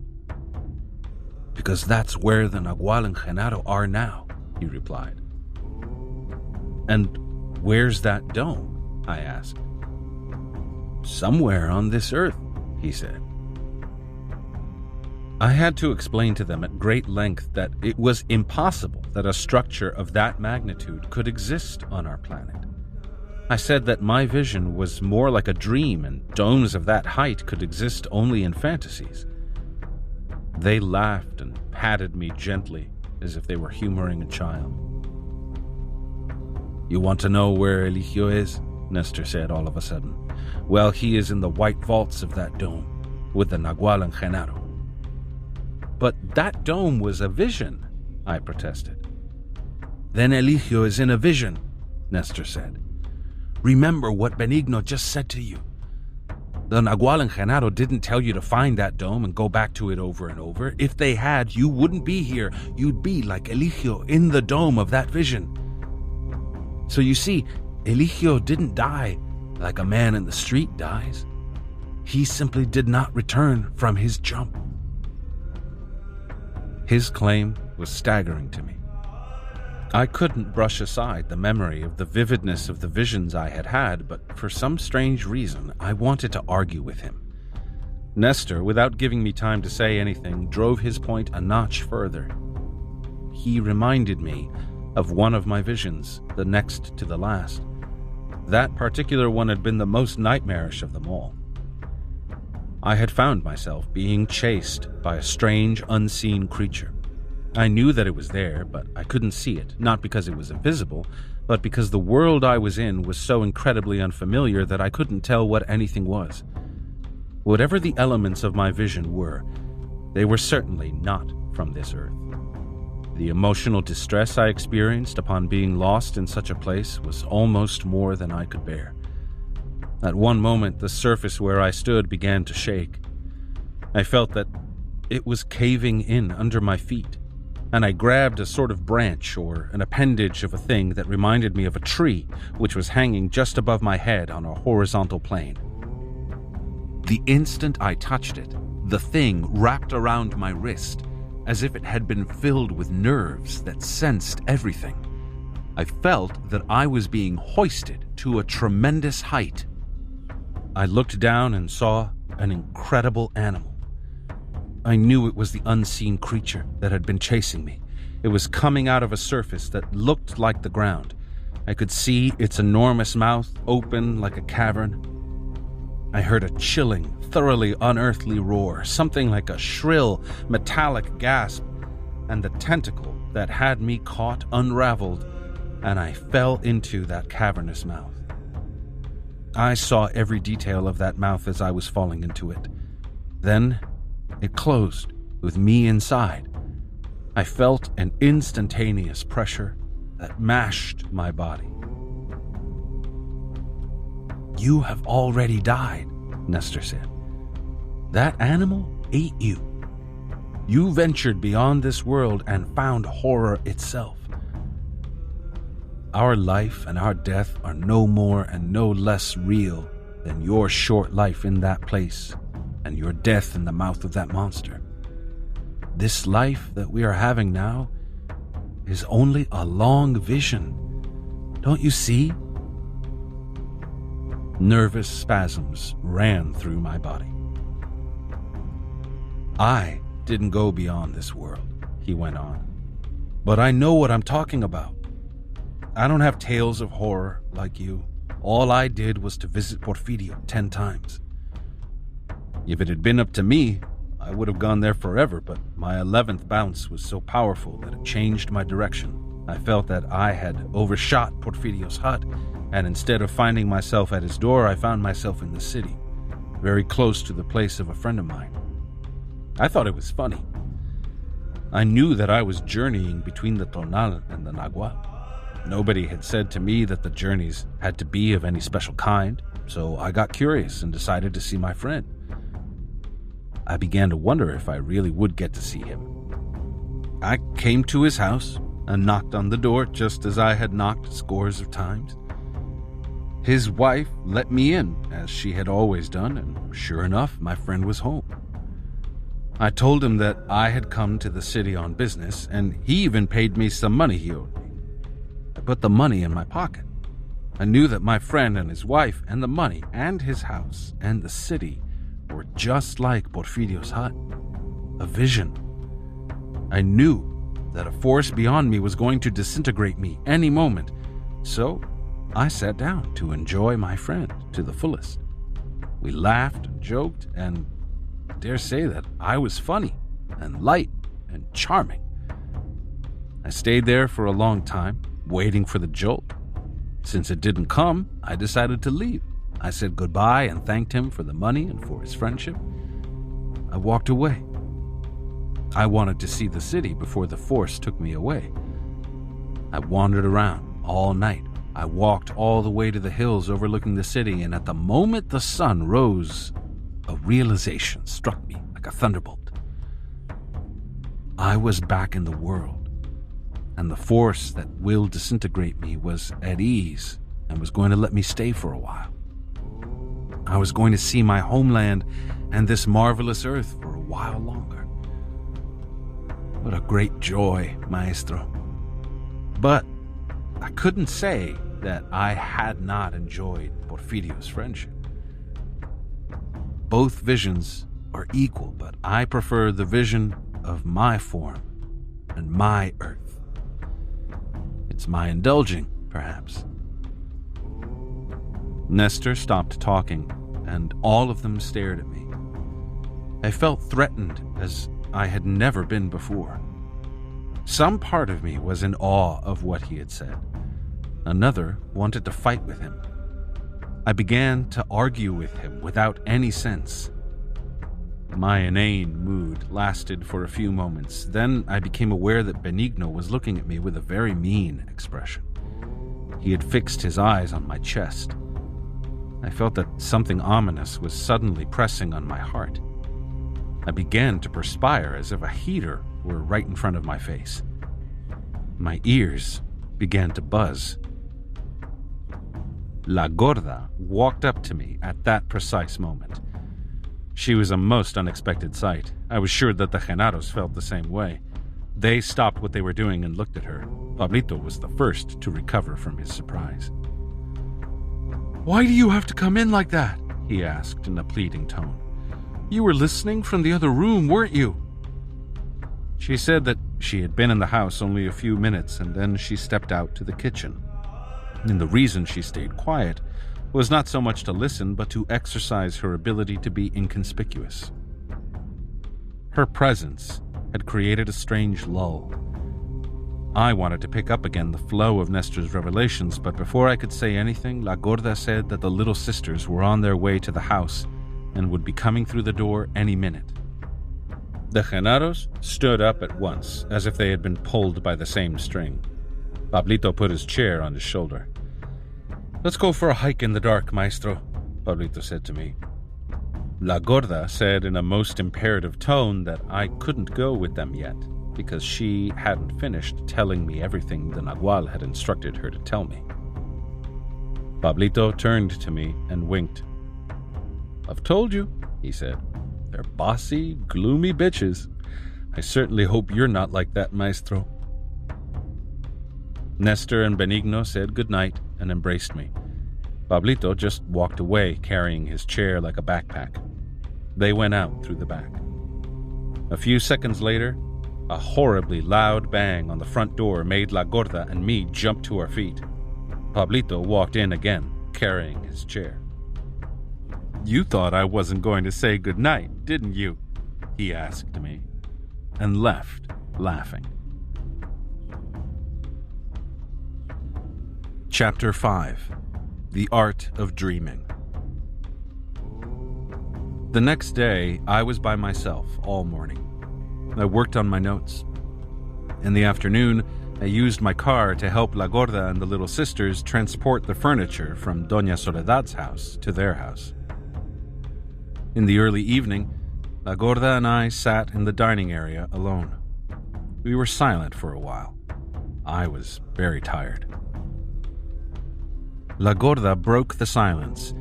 Because that's where the Nagual and Genaro are now, he replied. And where's that dome? I asked. Somewhere on this earth, he said. I had to explain to them at great length that it was impossible that a structure of that magnitude could exist on our planet. I said that my vision was more like a dream and domes of that height could exist only in fantasies. They laughed and patted me gently as if they were humoring a child. You want to know where Eligio is? Nestor said all of a sudden. Well, he is in the white vaults of that dome, with the Nagual and Genaro. But that dome was a vision, I protested. Then Eligio is in a vision, Nestor said. Remember what Benigno just said to you. The Nagual and Genaro didn't tell you to find that dome and go back to it over and over. If they had, you wouldn't be here. You'd be like Eligio in the dome of that vision. So you see, Eligio didn't die like a man in the street dies. He simply did not return from his jump. His claim was staggering to me. I couldn't brush aside the memory of the vividness of the visions I had had, but for some strange reason, I wanted to argue with him. Nestor, without giving me time to say anything, drove his point a notch further. He reminded me of one of my visions, the next to the last. That particular one had been the most nightmarish of them all. I had found myself being chased by a strange, unseen creature. I knew that it was there, but I couldn't see it, not because it was invisible, but because the world I was in was so incredibly unfamiliar that I couldn't tell what anything was. Whatever the elements of my vision were, they were certainly not from this earth. The emotional distress I experienced upon being lost in such a place was almost more than I could bear. At one moment, the surface where I stood began to shake. I felt that it was caving in under my feet, and I grabbed a sort of branch or an appendage of a thing that reminded me of a tree which was hanging just above my head on a horizontal plane. The instant I touched it, the thing wrapped around my wrist as if it had been filled with nerves that sensed everything. I felt that I was being hoisted to a tremendous height. I looked down and saw an incredible animal. I knew it was the unseen creature that had been chasing me. It was coming out of a surface that looked like the ground. I could see its enormous mouth open like a cavern. I heard a chilling, thoroughly unearthly roar, something like a shrill, metallic gasp, and the tentacle that had me caught unraveled, and I fell into that cavernous mouth. I saw every detail of that mouth as I was falling into it. Then it closed, with me inside. I felt an instantaneous pressure that mashed my body. "You have already died," Nestor said. "That animal ate you. You ventured beyond this world and found horror itself. Our life and our death are no more and no less real than your short life in that place and your death in the mouth of that monster. This life that we are having now is only a long vision. Don't you see?" Nervous spasms ran through my body. "I didn't go beyond this world," he went on, "but I know what I'm talking about. I don't have tales of horror like you. All I did was to visit Porfirio 10 times. If it had been up to me, I would have gone there forever, but my 11th bounce was so powerful that it changed my direction. I felt that I had overshot Porfirio's hut, and instead of finding myself at his door, I found myself in the city, very close to the place of a friend of mine. I thought it was funny. I knew that I was journeying between the Tonal and the Nagual. Nobody had said to me that the journeys had to be of any special kind, so I got curious and decided to see my friend. I began to wonder if I really would get to see him. I came to his house and knocked on the door just as I had knocked scores of times. His wife let me in, as she had always done, and sure enough, my friend was home. I told him that I had come to the city on business, and he even paid me some money he owed me. I put the money in my pocket. I knew that my friend and his wife and the money and his house and the city were just like Porfirio's hut. A vision. I knew that a force beyond me was going to disintegrate me any moment, so I sat down to enjoy my friend to the fullest. We laughed and joked, and I dare say that I was funny and light and charming. I stayed there for a long time, waiting for the jolt. Since it didn't come, I decided to leave. I said goodbye and thanked him for the money and for his friendship. I walked away. I wanted to see the city before the force took me away. I wandered around all night. I walked all the way to the hills overlooking the city, and at the moment the sun rose, a realization struck me like a thunderbolt. I was back in the world, and the force that will disintegrate me was at ease and was going to let me stay for a while. I was going to see my homeland and this marvelous earth for a while longer. What a great joy, Maestro. But I couldn't say that I had not enjoyed Porfirio's friendship. Both visions are equal, but I prefer the vision of my form and my earth. It's my indulging, perhaps. Nestor stopped talking, and all of them stared at me. I felt threatened as I had never been before. Some part of me was in awe of what he had said. Another wanted to fight with him. I began to argue with him without any sense. My inane mood lasted for a few moments. Then I became aware that Benigno was looking at me with a very mean expression. He had fixed his eyes on my chest. I felt that something ominous was suddenly pressing on my heart. I began to perspire as if a heater were right in front of my face. My ears began to buzz. La Gorda walked up to me at that precise moment. She was a most unexpected sight. I was sure that the Genaros felt the same way. They stopped what they were doing and looked at her. Pablito was the first to recover from his surprise. "Why do you have to come in like that?" he asked in a pleading tone. "You were listening from the other room, weren't you?" She said that she had been in the house only a few minutes and then she stepped out to the kitchen. And the reason she stayed quiet was not so much to listen, but to exercise her ability to be inconspicuous. Her presence had created a strange lull. I wanted to pick up again the flow of Nestor's revelations, but before I could say anything, La Gorda said that the little sisters were on their way to the house and would be coming through the door any minute. The Genaros stood up at once, as if they had been pulled by the same string. Pablito put his chair on his shoulder. "Let's go for a hike in the dark, maestro," Pablito said to me. La Gorda said in a most imperative tone that I couldn't go with them yet, because she hadn't finished telling me everything the Nagual had instructed her to tell me. Pablito turned to me and winked. "I've told you," he said. "They're bossy, gloomy bitches. I certainly hope you're not like that, maestro." Nestor and Benigno said goodnight and embraced me. Pablito just walked away, carrying his chair like a backpack. They went out through the back. A few seconds later, a horribly loud bang on the front door made La Gorda and me jump to our feet. Pablito walked in again, carrying his chair. "You thought I wasn't going to say goodnight, didn't you?" he asked me, and left, laughing. Chapter 5. The Art of Dreaming. The next day, I was by myself all morning. I worked on my notes. In the afternoon, I used my car to help La Gorda and the little sisters transport the furniture from Doña Soledad's house to their house. In the early evening, La Gorda and I sat in the dining area alone. We were silent for a while. I was very tired. La Gorda broke the silence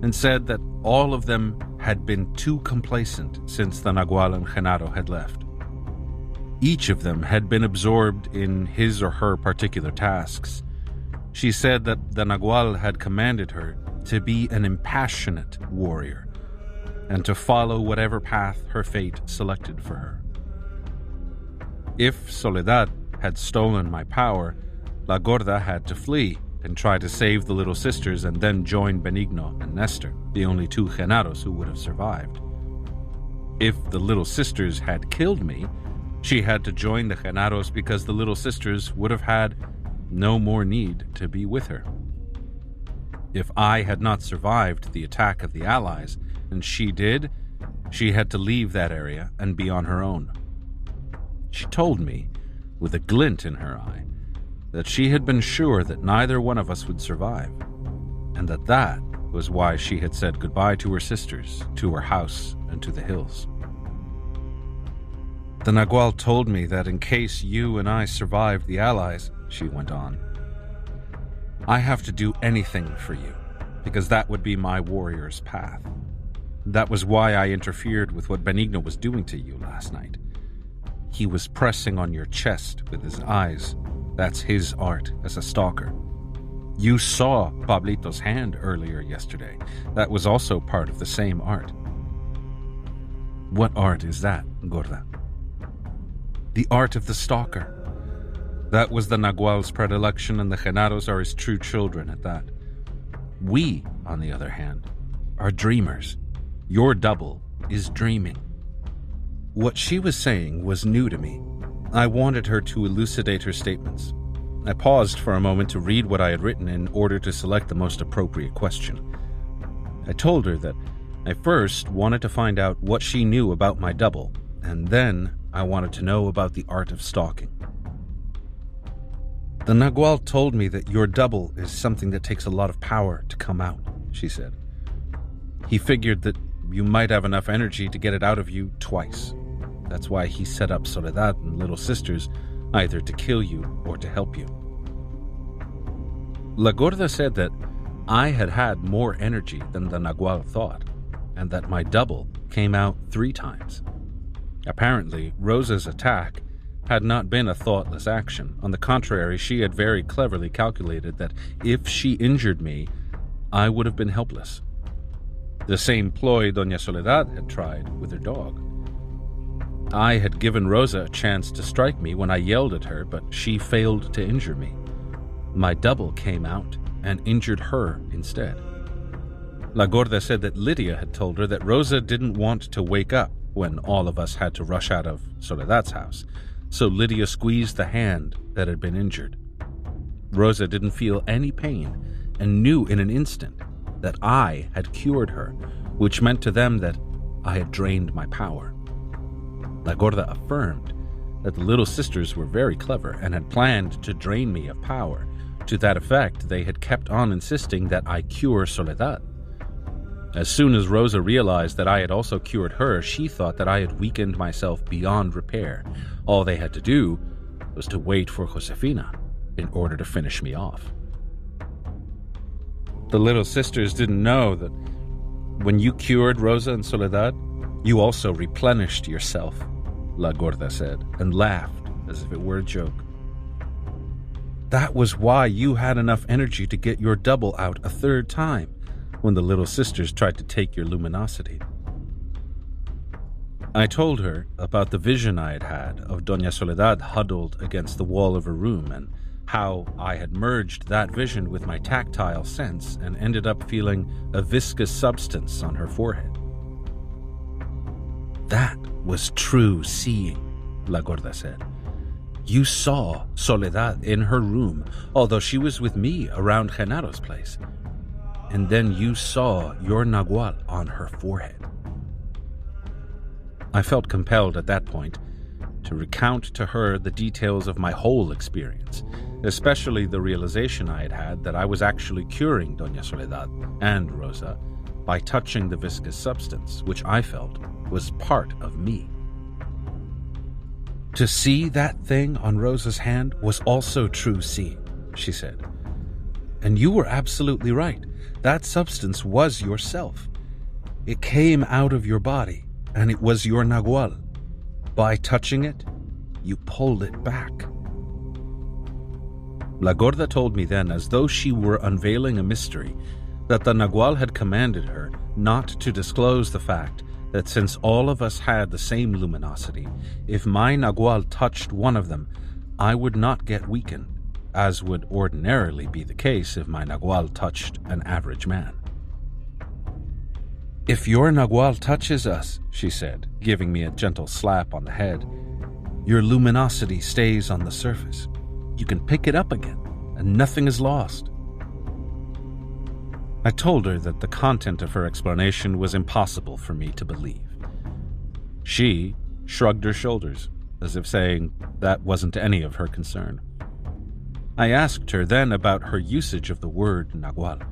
and said that all of them had been too complacent since the Nagual and Genaro had left. Each of them had been absorbed in his or her particular tasks. She said that the Nagual had commanded her to be an impassionate warrior and to follow whatever path her fate selected for her. If Soledad had stolen my power, La Gorda had to flee and try to save the little sisters and then join Benigno and Nestor, the only two Genaros who would have survived. If the little sisters had killed me, she had to join the Genaros because the little sisters would have had no more need to be with her. If I had not survived the attack of the Allies, and she did, she had to leave that area and be on her own. She told me, with a glint in her eye, that she had been sure that neither one of us would survive, and that was why she had said goodbye to her sisters, to her house, and to the hills. "The Nagual told me that in case you and I survived the Allies," she went on, "I have to do anything for you, because that would be my warrior's path. That was why I interfered with what Benigno was doing to you last night. He was pressing on your chest with his eyes. That's his art as a stalker. You saw Pablito's hand earlier yesterday. That was also part of the same art." "What art is that, Gorda?" "The art of the stalker. That was the Nagual's predilection, and the Genaros are his true children at that. We, on the other hand, are dreamers. Your double is dreaming. What she was saying was new to me. I wanted her to elucidate her statements. I paused for a moment to read what I had written in order to select the most appropriate question. I told her that I first wanted to find out what she knew about my double, and then I wanted to know about the art of stalking. The Nagual told me that your double is something that takes a lot of power to come out, she said. He figured that you might have enough energy to get it out of you twice. That's why he set up Soledad and Little Sisters either to kill you or to help you. La Gorda said that I had more energy than the Nagual thought, and that my double came out 3 times. Apparently, Rosa's attack had not been a thoughtless action. On the contrary, she had very cleverly calculated that if she injured me, I would have been helpless. The same ploy Doña Soledad had tried with her dog. I had given Rosa a chance to strike me when I yelled at her, but she failed to injure me. My double came out and injured her instead. La Gorda said that Lydia had told her that Rosa didn't want to wake up when all of us had to rush out of Soledad's house, so Lydia squeezed the hand that had been injured. Rosa didn't feel any pain and knew in an instant that I had cured her, which meant to them that I had drained my power. La Gorda affirmed that the Little Sisters were very clever and had planned to drain me of power. To that effect, they had kept on insisting that I cure Soledad. As soon as Rosa realized that I had also cured her, she thought that I had weakened myself beyond repair. All they had to do was to wait for Josefina in order to finish me off. The Little Sisters didn't know that when you cured Rosa and Soledad, you also replenished yourself, La Gorda said, and laughed as if it were a joke. That was why you had enough energy to get your double out a 3rd time when the Little Sisters tried to take your luminosity. I told her about the vision I had had of Doña Soledad huddled against the wall of her room and how I had merged that vision with my tactile sense and ended up feeling a viscous substance on her forehead. That was true seeing, La Gorda said. You saw Soledad in her room, although she was with me around Genaro's place. And then you saw your Nagual on her forehead. I felt compelled at that point to recount to her the details of my whole experience, especially the realization I had had that I was actually curing Doña Soledad and Rosa by touching the viscous substance, which I felt was part of me. To see that thing on Rosa's hand was also true seeing, she said. And you were absolutely right. That substance was yourself. It came out of your body, and it was your Nagual. By touching it, you pulled it back. La Gorda told me then, as though she were unveiling a mystery, that the Nagual had commanded her not to disclose the fact that since all of us had the same luminosity, if my Nagual touched one of them, I would not get weakened, as would ordinarily be the case if my Nagual touched an average man. If your Nagual touches us, she said, giving me a gentle slap on the head, your luminosity stays on the surface. You can pick it up again, and nothing is lost. I told her that the content of her explanation was impossible for me to believe. She shrugged her shoulders, as if saying that wasn't any of her concern. I asked her then about her usage of the word Nagual.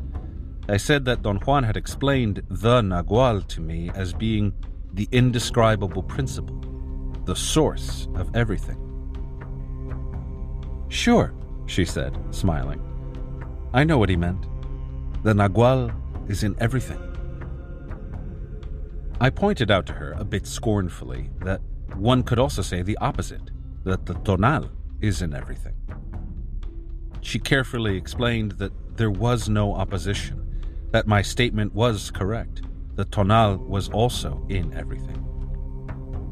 I said that Don Juan had explained the Nagual to me as being the indescribable principle, the source of everything. Sure, she said, smiling. I know what he meant. The Nagual is in everything. I pointed out to her, a bit scornfully, that one could also say the opposite, that the Tonal is in everything. She carefully explained that there was no opposition, that my statement was correct. The Tonal was also in everything.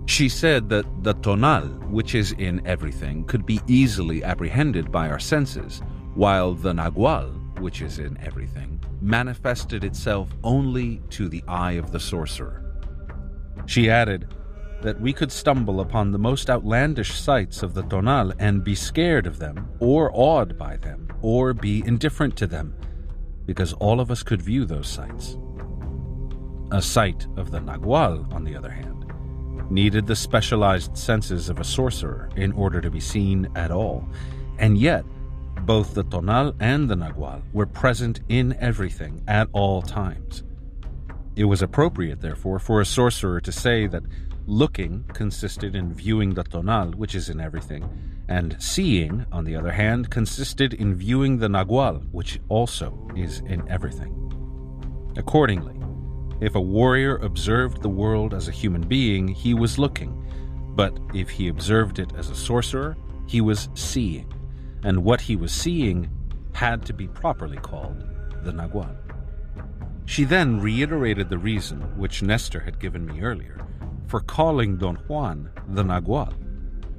She said that the Tonal, which is in everything, could be easily apprehended by our senses, while the Nagual, which is in everything, manifested itself only to the eye of the sorcerer. She added that we could stumble upon the most outlandish sights of the Tonal and be scared of them, or awed by them, or be indifferent to them, because all of us could view those sights. A sight of the Nagual, on the other hand, needed the specialized senses of a sorcerer in order to be seen at all, and yet both the Tonal and the Nagual were present in everything at all times. It was appropriate, therefore, for a sorcerer to say that looking consisted in viewing the Tonal, which is in everything, and seeing, on the other hand, consisted in viewing the Nagual, which also is in everything. Accordingly, if a warrior observed the world as a human being, he was looking, but if he observed it as a sorcerer, he was seeing, and what he was seeing had to be properly called the Nagual. She then reiterated the reason, which Nestor had given me earlier, for calling Don Juan the Nagual,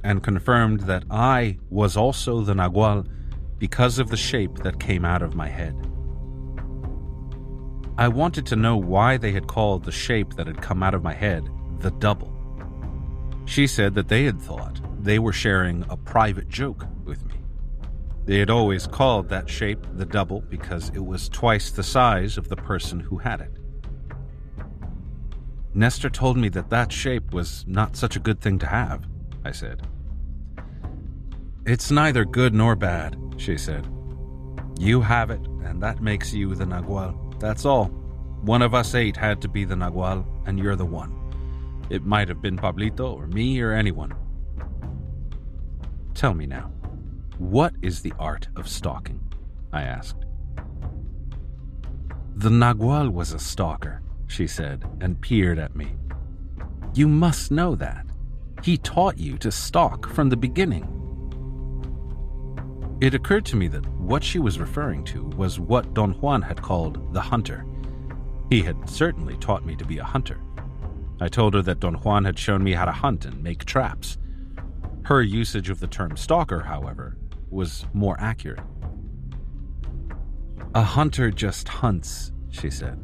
and confirmed that I was also the Nagual because of the shape that came out of my head. I wanted to know why they had called the shape that had come out of my head the Double. She said that they had thought they were sharing a private joke with me. They had always called that shape the Double because it was twice the size of the person who had it. Nestor told me that that shape was not such a good thing to have, I said. It's neither good nor bad, she said. You have it, and that makes you the Nagual. That's all. One of us 8 had to be the Nagual, and you're the one. It might have been Pablito or me or anyone. Tell me now, what is the art of stalking? I asked. The Nagual was a stalker, she said, and peered at me. You must know that. He taught you to stalk from the beginning. It occurred to me that what she was referring to was what Don Juan had called the hunter. He had certainly taught me to be a hunter. I told her that Don Juan had shown me how to hunt and make traps. Her usage of the term stalker, however, was more accurate. A hunter just hunts, she said.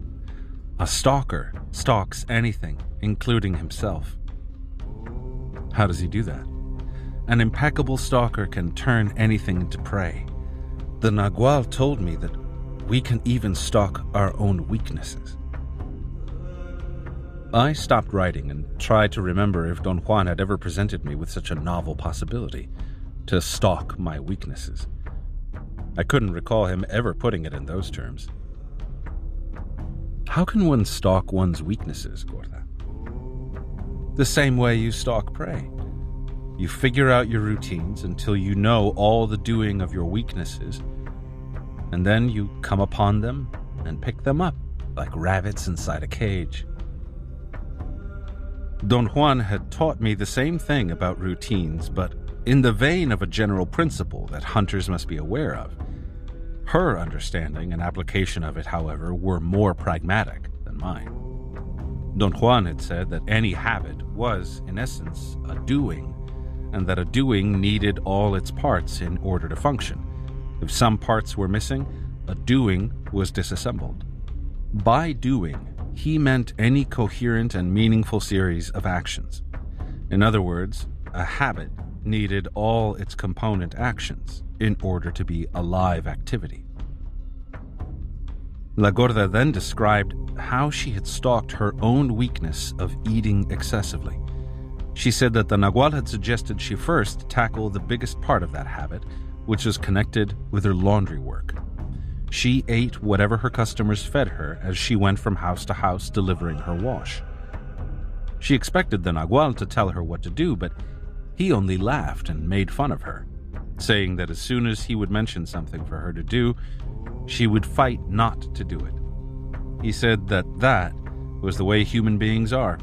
A stalker stalks anything, including himself. How does he do that? An impeccable stalker can turn anything into prey. The Nagual told me that we can even stalk our own weaknesses. I stopped writing and tried to remember if Don Juan had ever presented me with such a novel possibility, to stalk my weaknesses. I couldn't recall him ever putting it in those terms. How can one stalk one's weaknesses, Gorda? The same way you stalk prey. You figure out your routines until you know all the doing of your weaknesses, and then you come upon them and pick them up like rabbits inside a cage. Don Juan had taught me the same thing about routines, but in the vein of a general principle that hunters must be aware of. Her understanding and application of it, however, were more pragmatic than mine. Don Juan had said that any habit was, in essence, a doing, and that a doing needed all its parts in order to function. If some parts were missing, a doing was disassembled. By doing, he meant any coherent and meaningful series of actions. In other words, a habit needed all its component actions in order to be a live activity. La Gorda then described how she had stalked her own weakness of eating excessively. She said that the Nagual had suggested she first tackle the biggest part of that habit, which was connected with her laundry work. She ate whatever her customers fed her as she went from house to house delivering her wash. She expected the Nagual to tell her what to do, but he only laughed and made fun of her, saying that as soon as he would mention something for her to do, she would fight not to do it. He said that was the way human beings are.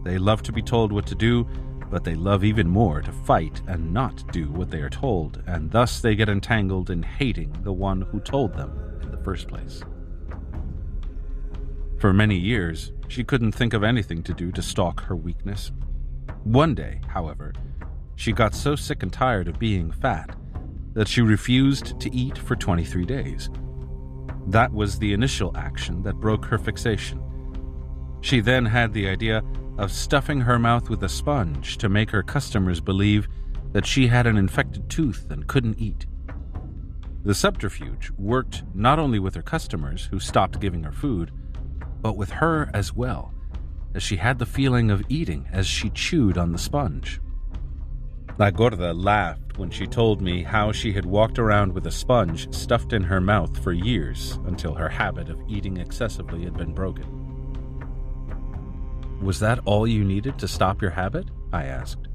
They love to be told what to do, but they love even more to fight and not do what they are told, and thus they get entangled in hating the one who told them in the first place. For many years, she couldn't think of anything to do to stalk her weakness. One day, however, she got so sick and tired of being fat that she refused to eat for 23 days. That was the initial action that broke her fixation. She then had the idea of stuffing her mouth with a sponge to make her customers believe that she had an infected tooth and couldn't eat. The subterfuge worked not only with her customers, who stopped giving her food, but with her as well, as she had the feeling of eating as she chewed on the sponge. La Gorda laughed when she told me how she had walked around with a sponge stuffed in her mouth for years until her habit of eating excessively had been broken. "Was that all you needed to stop your habit?" I asked.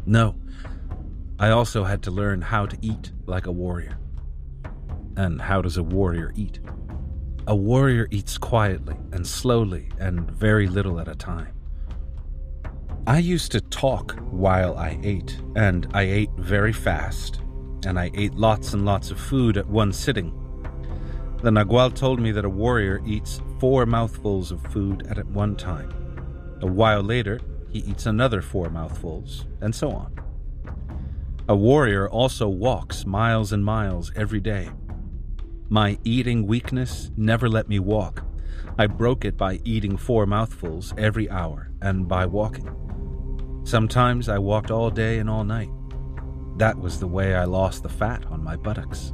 "No. I also had to learn how to eat like a warrior." "And how does a warrior eat?" "A warrior eats quietly and slowly and very little at a time. I used to talk while I ate, and I ate very fast, and I ate lots and lots of food at one sitting. The Nagual told me that a warrior eats 4 mouthfuls of food at one time. A while later, he eats another 4 mouthfuls, and so on. A warrior also walks miles and miles every day. My eating weakness never let me walk. I broke it by eating 4 mouthfuls every hour and by walking. Sometimes I walked all day and all night. That was the way I lost the fat on my buttocks."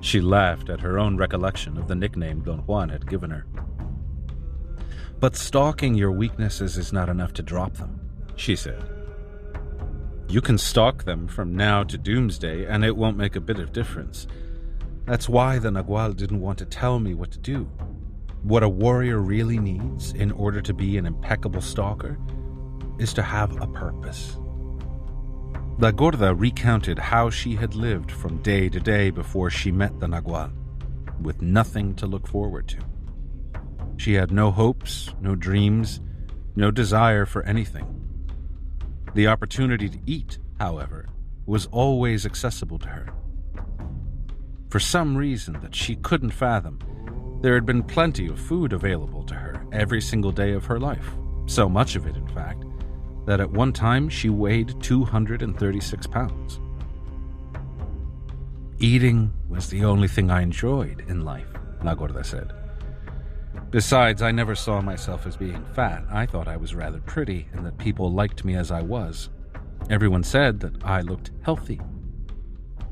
She laughed at her own recollection of the nickname Don Juan had given her. "But stalking your weaknesses is not enough to drop them," she said. "You can stalk them from now to doomsday, and it won't make a bit of difference. That's why the Nagual didn't want to tell me what to do. What a warrior really needs in order to be an impeccable stalker is to have a purpose." La Gorda recounted how she had lived from day to day before she met the Nagual, with nothing to look forward to. She had no hopes, no dreams, no desire for anything. The opportunity to eat, however, was always accessible to her. For some reason that she couldn't fathom, there had been plenty of food available to her every single day of her life, so much of it, in fact, that at one time she weighed 236 pounds. "Eating was the only thing I enjoyed in life," La Gorda said. "Besides, I never saw myself as being fat. I thought I was rather pretty and that people liked me as I was. Everyone said that I looked healthy.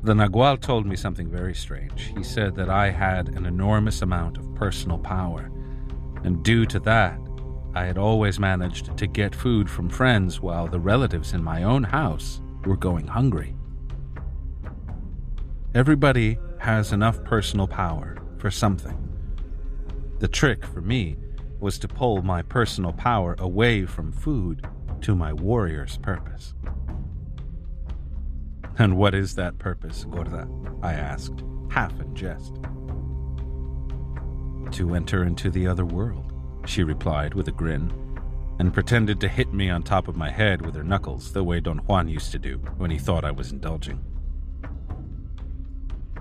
The Nagual told me something very strange. He said that I had an enormous amount of personal power, and due to that, I had always managed to get food from friends while the relatives in my own house were going hungry. Everybody has enough personal power for something. The trick for me was to pull my personal power away from food to my warrior's purpose." "And what is that purpose, Gorda?" I asked, half in jest. "To enter into the other world," she replied with a grin, and pretended to hit me on top of my head with her knuckles the way Don Juan used to do when he thought I was indulging.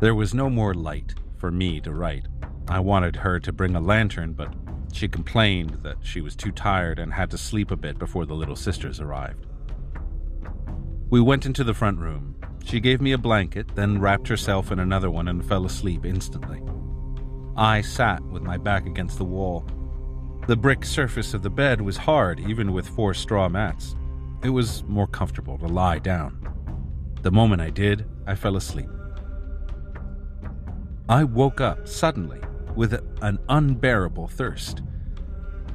There was no more light for me to write. I wanted her to bring a lantern, but she complained that she was too tired and had to sleep a bit before the little sisters arrived. We went into the front room. She gave me a blanket, then wrapped herself in another one and fell asleep instantly. I sat with my back against the wall. The brick surface of the bed was hard, even with 4 straw mats. It was more comfortable to lie down. The moment I did, I fell asleep. I woke up suddenly with an unbearable thirst.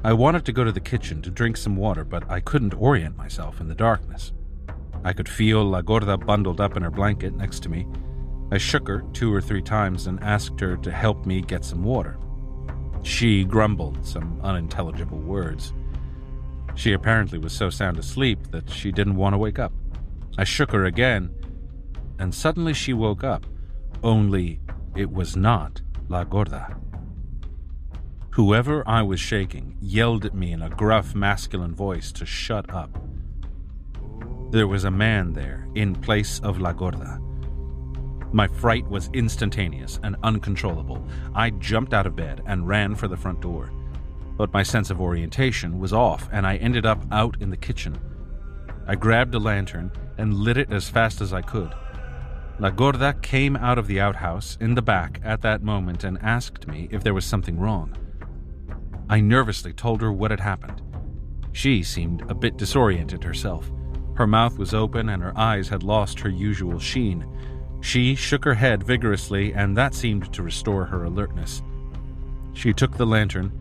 I wanted to go to the kitchen to drink some water, but I couldn't orient myself in the darkness. I could feel La Gorda bundled up in her blanket next to me. I shook her 2 or 3 times and asked her to help me get some water. She grumbled some unintelligible words. She apparently was so sound asleep that she didn't want to wake up. I shook her again, and suddenly she woke up, only it was not La Gorda. Whoever I was shaking yelled at me in a gruff masculine voice to shut up. There was a man there in place of La Gorda. My fright was instantaneous and uncontrollable. I jumped out of bed and ran for the front door. But my sense of orientation was off, and I ended up out in the kitchen. I grabbed a lantern and lit it as fast as I could. La Gorda came out of the outhouse in the back at that moment and asked me if there was something wrong. I nervously told her what had happened. She seemed a bit disoriented herself. Her mouth was open and her eyes had lost her usual sheen. She shook her head vigorously, and that seemed to restore her alertness. She took the lantern,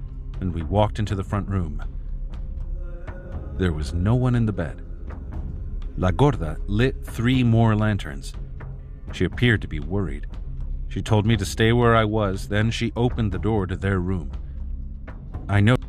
and we walked into the front room. There was no one in the bed. La Gorda lit 3 more lanterns. She appeared to be worried. She told me to stay where I was, then she opened the door to their room. I noticed